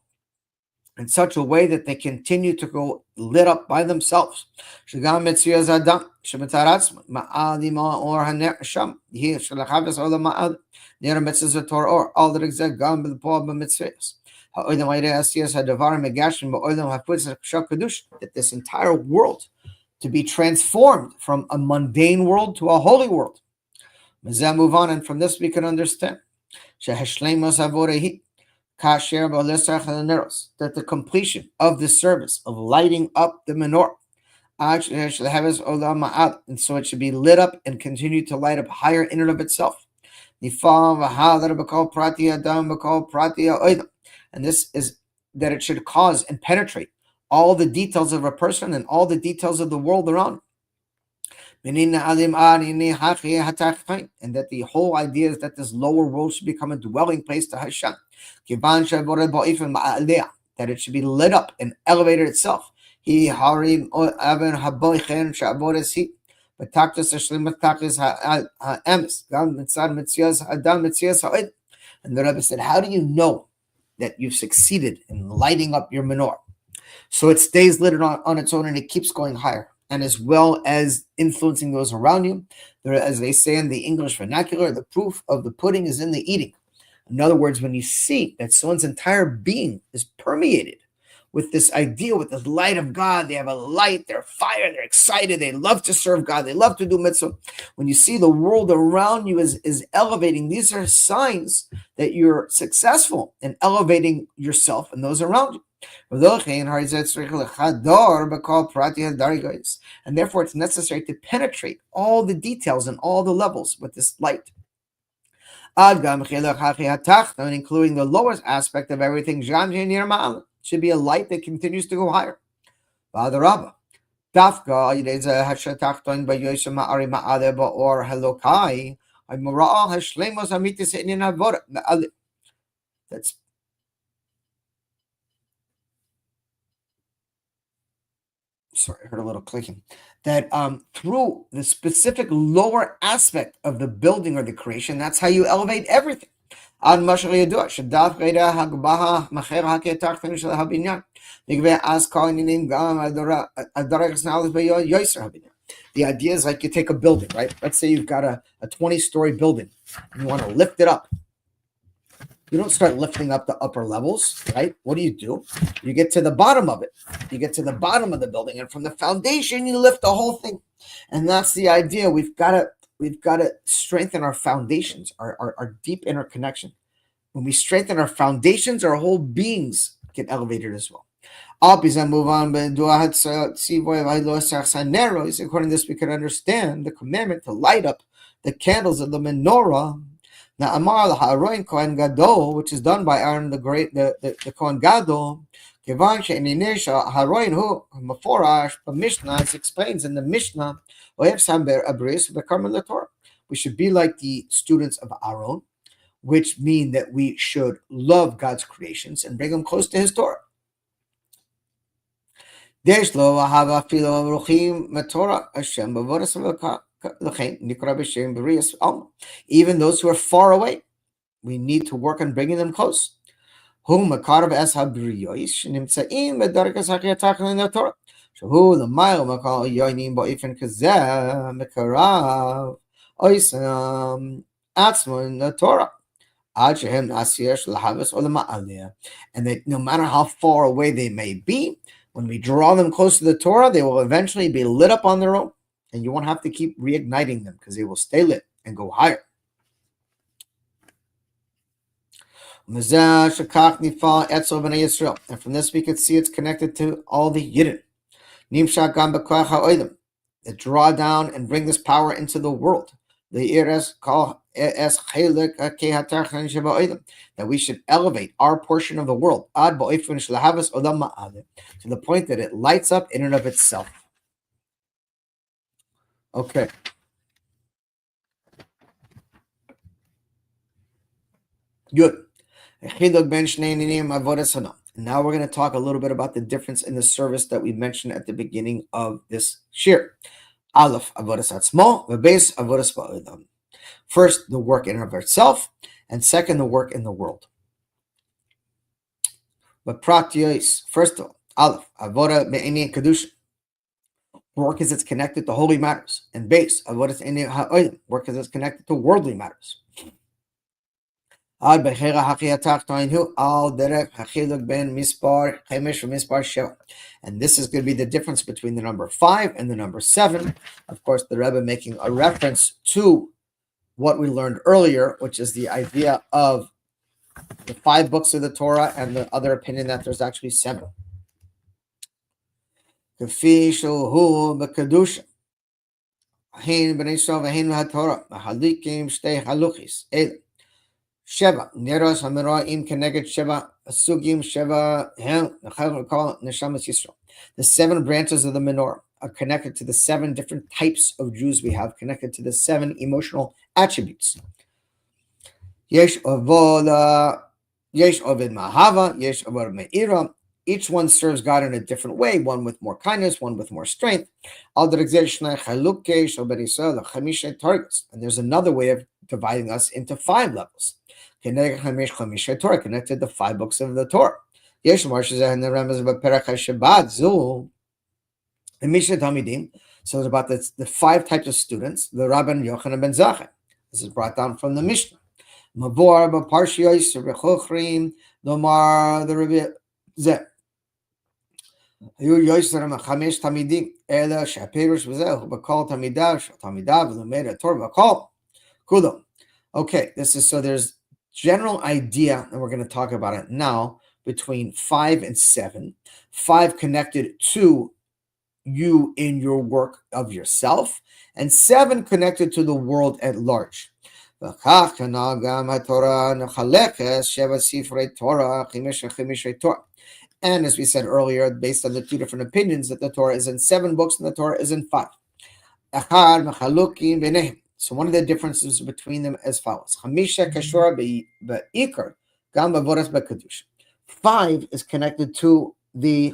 in such a way that they continue to go lit up by themselves. All the that this entire world to be transformed from a mundane world to a holy world. Move on, and from this we can understand that the completion of the service of lighting up the menorah, and so it should be lit up and continue to light up higher in and of itself. And this is that it should cause and penetrate all the details of a person and all the details of the world around him. And that the whole idea is that this lower world should become a dwelling place to Hashem. That it should be lit up and elevated itself. And the Rebbe said, how do you know that you've succeeded in lighting up your menorah? So it stays lit on its own and it keeps going higher, and as well as influencing those around you. As they say in the English vernacular, the proof of the pudding is in the eating. In other words, when you see that someone's entire being is permeated with this idea, with this light of God. They have a light, they're fire, they're excited, they love to serve God, they love to do mitzvah. When you see the world around you is elevating, these are signs that you're successful in elevating yourself and those around you. And therefore, it's necessary to penetrate all the details and all the levels with this light. Including the lowest aspect of everything, should be a light that continues to go higher. That's sorry, I heard a little clicking. That through the specific lower aspect of the building or the creation, that's how you elevate everything. The idea is like you take a building, right? Let's say you've got a 20-story building and you want to lift it up. You don't start lifting up the upper levels, right? What do? You get to the bottom of it. You get to the bottom of the building, and from the foundation, you lift the whole thing. And that's the idea. We've got to strengthen our foundations, our deep interconnection. When we strengthen our foundations, our whole beings get elevated as well. According to this, we can understand the commandment to light up the candles of the menorah. Now, Amar Haroin Kohen Gadol, which is done by Aaron the Great, the Kohen Gadol, Kivan She'ininesha Haroin Hu Maforash, but Mishnah explains in the Mishnah, we should be like the students of Aaron, which mean that we should love God's creations and bring them close to His Torah. Even those who are far away, we need to work on bringing them close. And that no matter how far away they may be, when we draw them close to the Torah, they will eventually be lit up on their own, and you won't have to keep reigniting them because they will stay lit and go higher. And from this we can see it's connected to all the Yidden that draw down and bring this power into the world. That we should elevate our portion of the world to the point that it lights up in and of itself. Okay. Good. Now we're going to talk a little bit about the difference in the service that we mentioned at the beginning of this shir. Aleph avodas atzmo, v'beis avodas ba'olam. First, the work in and of itself, and second, the work in the world. But pratyos, first of all, Aleph avoda me'ini kedusha. Work as it's connected to holy matters, and beis avodas me'ini ha'olam. Work as it's connected to worldly matters. And this is going to be the difference between the number 5 and the number 7. Of course, the Rebbe making a reference to what we learned earlier, which is the idea of the 5 books of the Torah and the other opinion that there's actually 7. Sheva Neros Hamiraim Keneged Sheva Sugim Sheva Neshamas Yisrael. The 7 branches of the menorah are connected to the 7 different types of Jews we have, connected to the 7 emotional attributes. Yesh Ovid Mahava, Yesh Ovid Me'ira. Each one serves God in a different way, one with more kindness, one with more strength. And there's another way of dividing us into 5 levels. Connected to the 5 books of the Torah. So it's about the 5 types of students, the Rabban Yochanan ben Zakkai. This is brought down from the Mishnah. Mavor b'parshiyos rechochrim nomar the Rebbe Zeh. היו יויסרם 5 תלמידים, אלא שהפירוש בזה הוא בכל תלמידיו ולומד התורה והכל, כולו. Okay, this is, so there's general idea, and we're going to talk about it now, between 5 and 7. 5 connected to you in your work of yourself, and 7 connected to the world at large. And as we said earlier, based on the two different opinions, that the Torah is in 7 books and the Torah is in 5. So one of the differences between them as follows. 5 is connected to the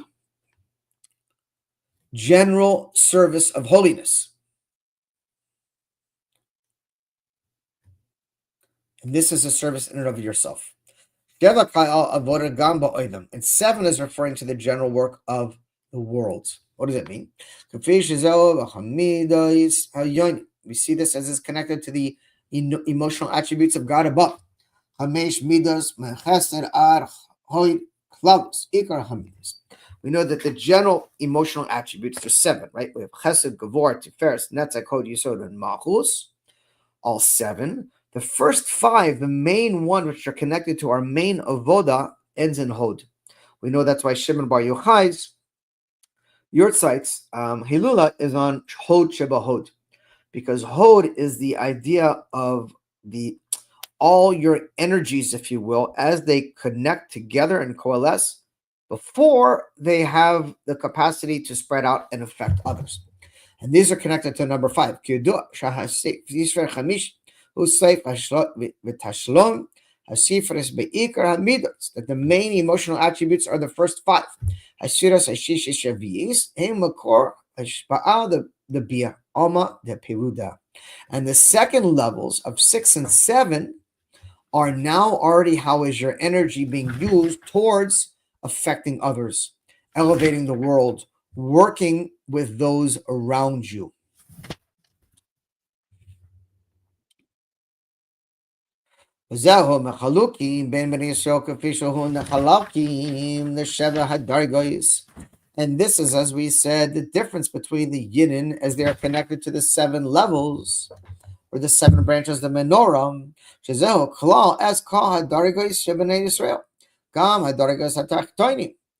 general service of holiness. And this is a service in and of yourself. And 7 is referring to the general work of the world. What does it mean? We see this as is connected to the emotional attributes of God above. We know that the general emotional attributes, there's 7, right? We have Chesed, Gavor, Tiferes, Netzach, Hod, Yesod, and Malchus, all 7. The first 5, the main one, which are connected to our main avoda, ends in Hod. We know that's why Shimon Bar Yochai's Yurtzites, Hilula is on Hod Sheba Hod, because Hod is the idea of all your energies, if you will, as they connect together and coalesce before they have the capacity to spread out and affect others. And these are connected to number 5. That the main emotional attributes are the first 5. And the second levels of 6 and 7 are now already how is your energy being used towards affecting others, elevating the world, working with those around you. And this is, as we said, the difference between the Yidden as they are connected to the 7 levels, or the 7 branches of the menorah,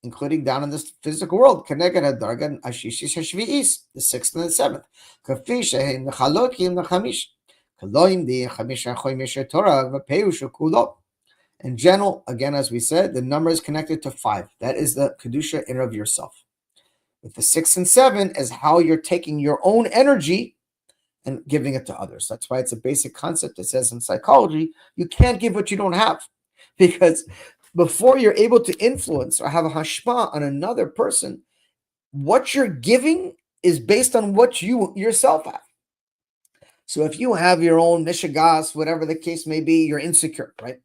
including down in this physical world, the 6th and the 7th. In general, again, as we said, the number is connected to 5. That is the Kedusha in of yourself. With the 6 and 7 is how you're taking your own energy and giving it to others. That's why it's a basic concept. It says in psychology, you can't give what you don't have. Because before you're able to influence or have a hashpa on another person, what you're giving is based on what you yourself have. So if you have your own mishigas, whatever the case may be, you're insecure, right?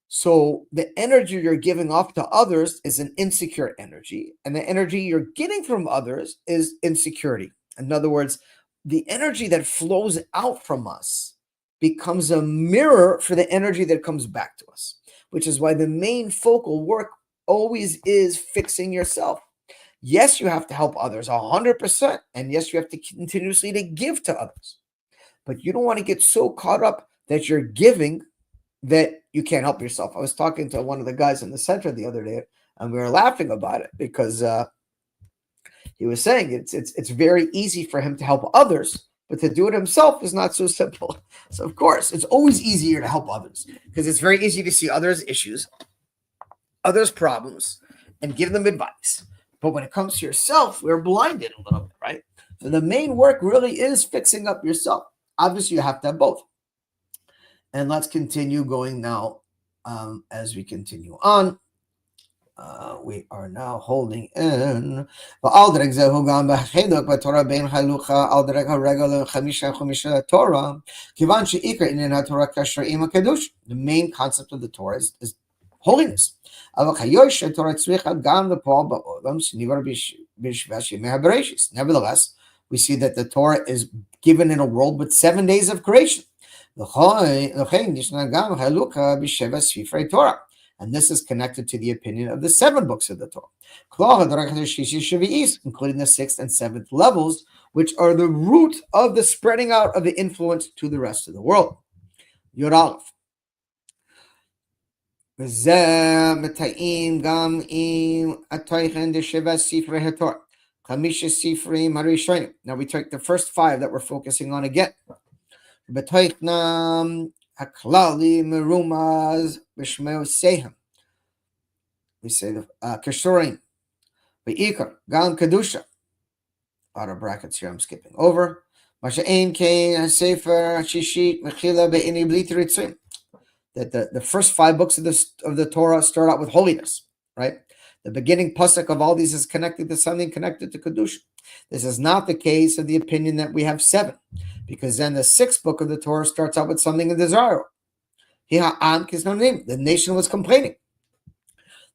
So the energy you're giving off to others is an insecure energy, and the energy you're getting from others is insecurity. In other words, the energy that flows out from us becomes a mirror for the energy that comes back to us, which is why the main focal work always is fixing yourself. Yes, you have to help others 100%, and yes, you have to continuously to give to others. But you don't want to get so caught up that you're giving that you can't help yourself. I was talking to one of the guys in the center the other day, and we were laughing about it because he was saying it's very easy for him to help others, but to do it himself is not so simple. So of course, it's always easier to help others because it's very easy to see others' issues, others' problems, and give them advice. But when it comes to yourself, we're blinded a little bit, right? So the main work really is fixing up yourself. Obviously, you have to have both. And let's continue going now as we continue on. We are now holding in. The main concept of the Torah is holiness. Nevertheless, we see that the Torah is given in a world with 7 days of creation. And and this is connected to the opinion of the 7 books of the Torah, including the 6th and 7th levels, which are the root of the spreading out of the influence to the rest of the world. Yod Aleph. Now we take the first 5 that we're focusing on again. We say the Keshurim, Be'ikar, Gam Kedusha. Out of brackets here, I'm skipping over. That the first 5 books of the Torah start out with holiness, right? The beginning pasuk of all these is connected to something connected to Kedusha. This is not the case of the opinion that we have 7, because then the 6th book of the Torah starts out with something desirable. The nation was complaining.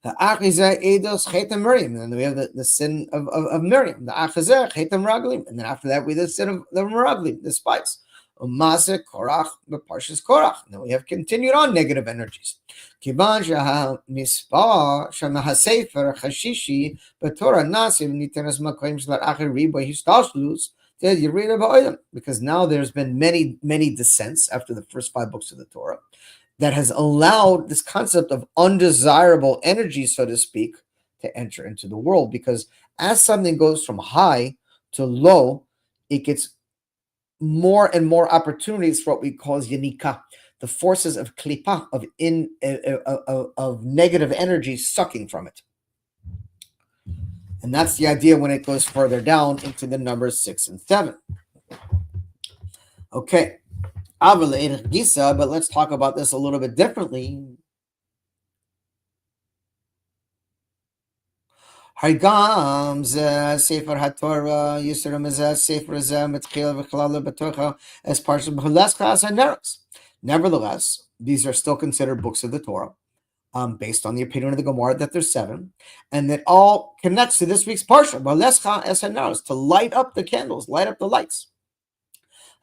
And then we have the sin of Miriam, the Achazeh, Chetam Raglim, and then after that we have the sin of the Meraglim, the spies. Umase Korach, the Parshas Korach. And then we have continued on negative energies. Kivan Mispar Shamahasefer Hashishi, Batora Nasim Nitenas Makoim Shlar Acher Riba Histashlus. Because now there's been many descents after the first 5 books of the Torah that has allowed this concept of undesirable energy, so to speak, to enter into the world. Because as something goes from high to low, it gets more and more opportunities for what we call yanika, the forces of klipa, of negative energy sucking from it. And that's the idea when it goes further down into the numbers 6 and 7. Okay. But let's talk about this a little bit differently. Nevertheless, these are still considered books of the Torah, based on the opinion of the Gemara that there's 7, and that all connects to this week's parsha, to light up the candles, light up the lights.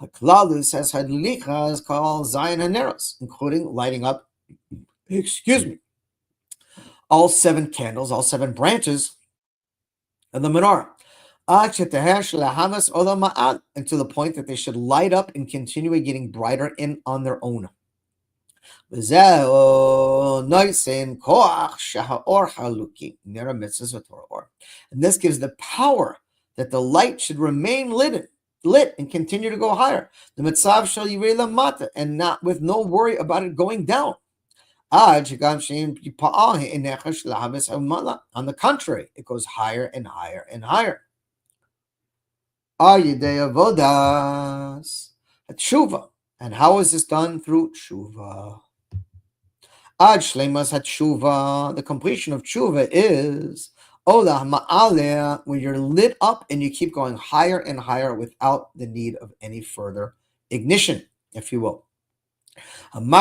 Haklalus has hadlicha is called Zion Haneros, including lighting up, all 7 candles, all 7 branches of the menorah, until the point that they should light up and continue getting brighter on their own. And this gives the power that the light should remain lit and continue to go higher. The mitzav shall yirei lamata, and not with no worry about it going down. On the contrary, it goes higher and higher and higher. And how is this done? Through tshuva. Ad shleimas hatshuva, the completion of tshuva is olah ma'aleh, when you're lit up and you keep going higher and higher without the need of any further ignition, if you will. And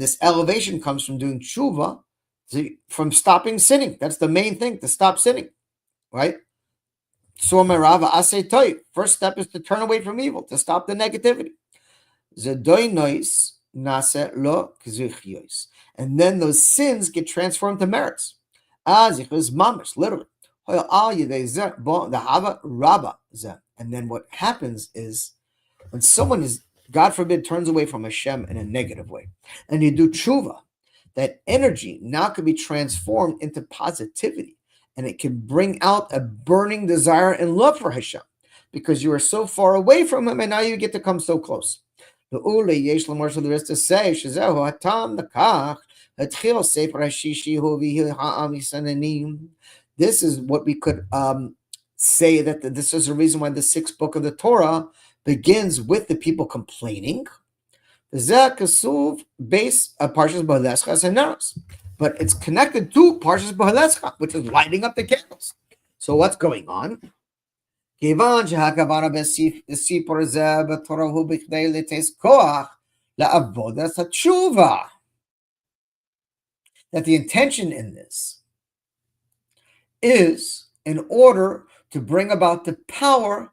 this elevation comes from doing tshuva, from stopping sinning. That's the main thing, to stop sinning, right? First step is to turn away from evil, to stop the negativity. And then those sins get transformed to merits. Literally. And then what happens is, when someone is, God forbid, turns away from Hashem in a negative way, and you do tshuva, that energy now can be transformed into positivity, and it can bring out a burning desire and love for Hashem, because you are so far away from Him, and now you get to come so close. There is to say, this is what we could say, that this is the reason why the 6th book of the Torah begins with the people complaining. But it's connected to Parshas B'Halescha, which is lighting up the candles. So what's going on? That the intention in this is in order to bring about the power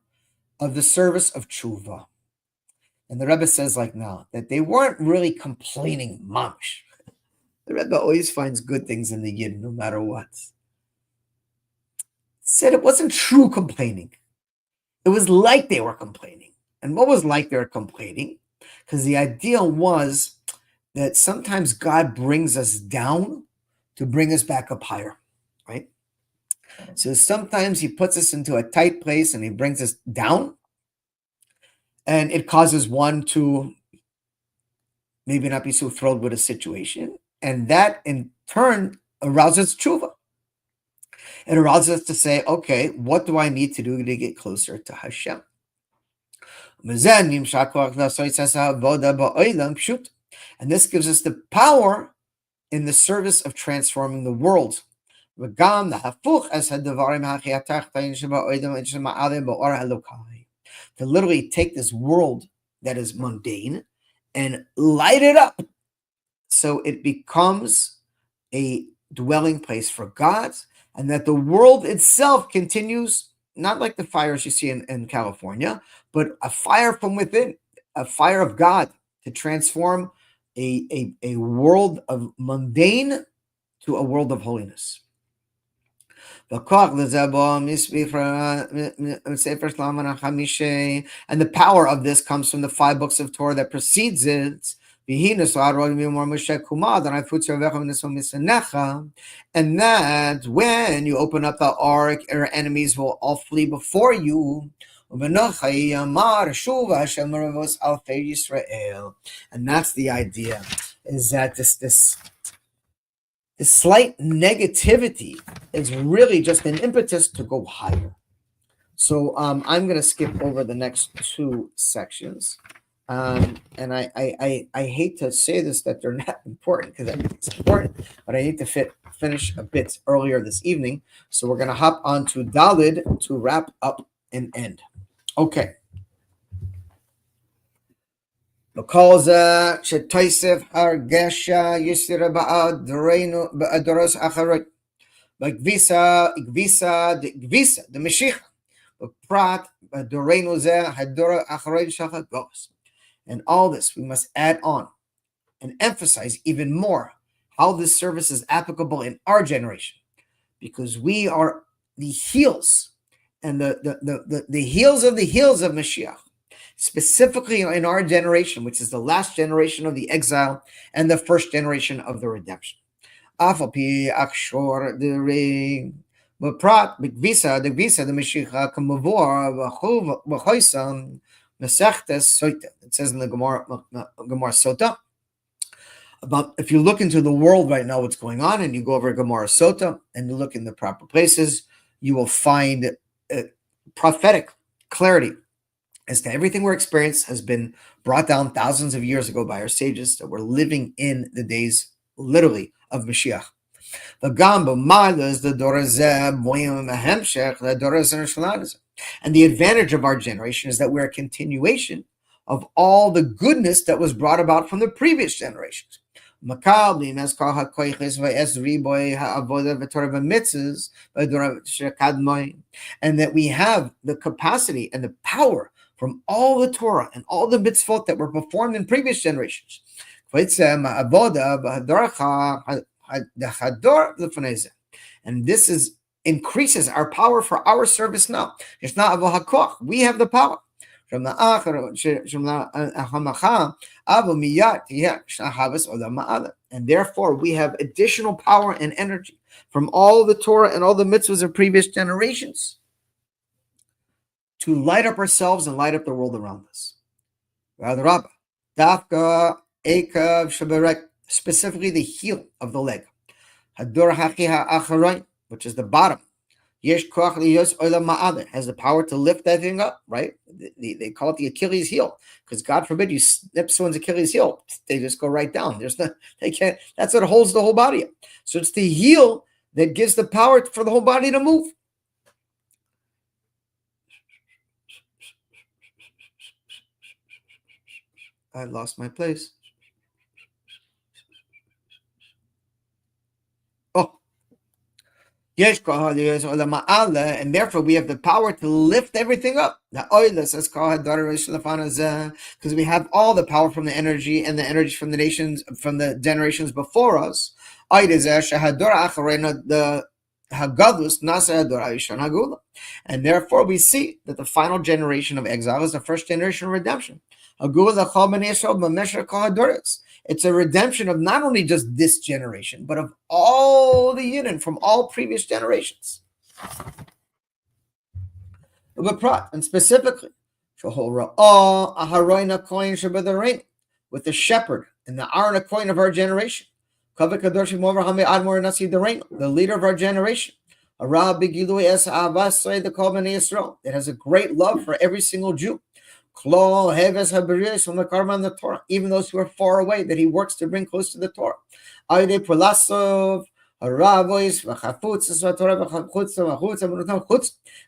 of the service of tshuva. And the Rebbe says, like now, that they weren't really complaining mamish. The Rebbe always finds good things in the Yid, no matter what. Said it wasn't true complaining. It was like they were complaining. And what was like they were complaining? Because the idea was that sometimes God brings us down to bring us back up higher, right? So sometimes he puts us into a tight place and he brings us down, and it causes one to maybe not be so thrilled with a situation. And that in turn arouses tshuva. It arouses us to say, okay, what do I need to do to get closer to Hashem? And this gives us the power in the service of transforming the world. To literally take this world that is mundane and light it up so it becomes a dwelling place for God, and that the world itself continues, not like the fires you see in California, but a fire from within, a fire of God to transform a world of mundane to a world of holiness. And the power of this comes from the 5 books of Torah that precedes it. And that when you open up the ark, your enemies will all flee before you. And that's the idea, is that this slight negativity is really just an impetus to go higher. So I'm going to skip over the next 2 sections. And I hate to say this, that they're not important, because I think it's important, but I need to finish a bit earlier this evening. So we're going to hop on to Dalid to wrap up and end. Okay. Because Shetaisef Hargesha Yisira Ba'ad Dorenu Ba'adoros Acharot. Like Gvisa, the Mashiach. Prat Dorenu Zeh Hadora Acharot Shachat Gos. And all this, we must add on and emphasize even more how this service is applicable in our generation, because we are the heels and the heels of Mashiach, specifically in our generation, which is the last generation of the exile and the first generation of the redemption. Afapi Akshor the ring. Prat the Mashiach Kamavor V'choisam. It says in the Gemara Sota about, if you look into the world right now, what's going on, and you go over Gemara Sota and you look in the proper places, you will find prophetic clarity as to everything we're experiencing has been brought down thousands of years ago by our sages, that we're living in the days, literally, of Mashiach. And the advantage of our generation is that we're a continuation of all the goodness that was brought about from the previous generations. And that we have the capacity and the power from all the Torah and all the mitzvot that were performed in previous generations. And this increases our power for our service now. It's not we have the power. And therefore we have additional power and energy from all the Torah and all the mitzvahs of previous generations to light up ourselves and light up the world around us. Specifically the heel of the leg, which is the bottom, has the power to lift that thing up, right? They call it the Achilles heel, because God forbid you snip someone's Achilles heel, they just go right down. They can't. That's what holds the whole body up. So it's the heel that gives the power for the whole body to move. I lost my place. And therefore we have the power to lift everything up. Because we have all the power from the energy and the energy from the nations, from the generations before us. The Hagadlus Nasa Adorayishon Hagula. And therefore we see that the final generation of exile is the first generation of redemption. It's a redemption of not only just this generation, but of all the Yidden from all previous generations. And specifically, with the shepherd and the Aaron coin of our generation, the leader of our generation, that has a great love for every single Jew. Even those who are far away, that he works to bring close to the Torah.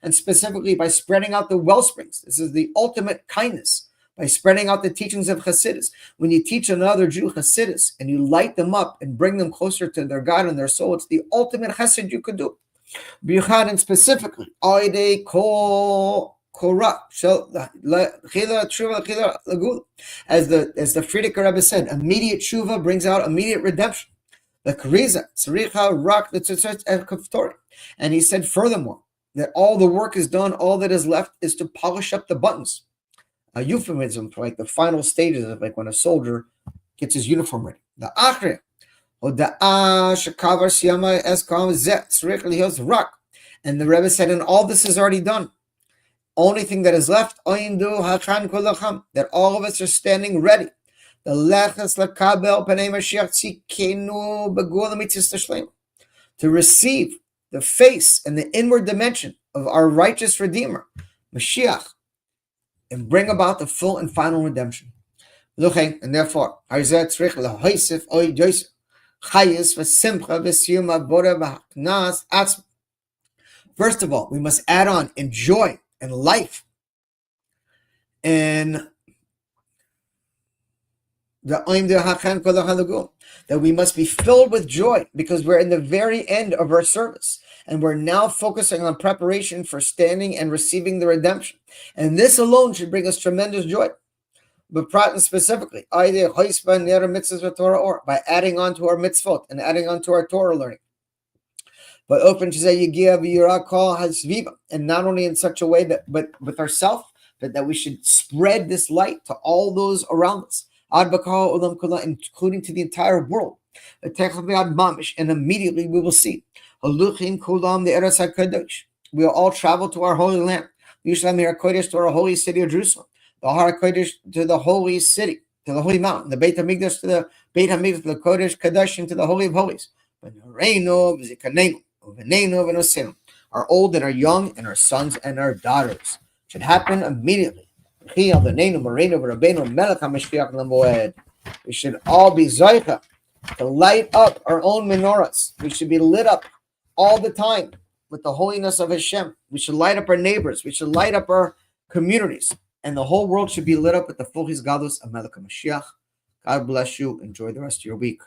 And specifically by spreading out the well springs. This is the ultimate kindness, by spreading out the teachings of Hasidus. When you teach another Jew Hasidus and you light them up and bring them closer to their God and their soul, it's the ultimate Chesed you could do. And specifically, as the Frierdiker Rebbe said, immediate tshuva brings out immediate redemption. The Kariza, Tzricha Rak the Tzitzit Kaftori. And he said furthermore, that all the work is done, all that is left is to polish up the buttons. A euphemism for like the final stages of like when a soldier gets his uniform ready. The Achre. And the Rebbe said, and all this is already done. Only thing that is left, that all of us are standing ready. To receive the face and the inward dimension of our righteous Redeemer, Mashiach, and bring about the full and final redemption. And therefore, first of all, we must add on in joy and life and that we must be filled with joy because we're in the very end of our service and we're now focusing on preparation for standing and receiving the redemption. And this alone should bring us tremendous joy. But specifically, by adding on to our mitzvot and adding on to our Torah learning. But open to say and not only in such a way that but with ourselves, but that we should spread this light to all those around us, including to the entire world. And immediately we will see. We will all travel to our holy land. To our holy city of Jerusalem. The Har Kodesh to the holy city, to the holy mountain. The Beit HaMikdash to the Beit HaMikdash, the Kodesh Kadashim to the Holy of Holies. Our old and our young and our sons and our daughters. Should happen immediately. We should all be zoicha to light up our own menorahs. We should be lit up all the time with the holiness of Hashem. We should light up our neighbors. We should light up our communities. And the whole world should be lit up with the full His Gadlus of Melech HaMashiach. God bless you. Enjoy the rest of your week.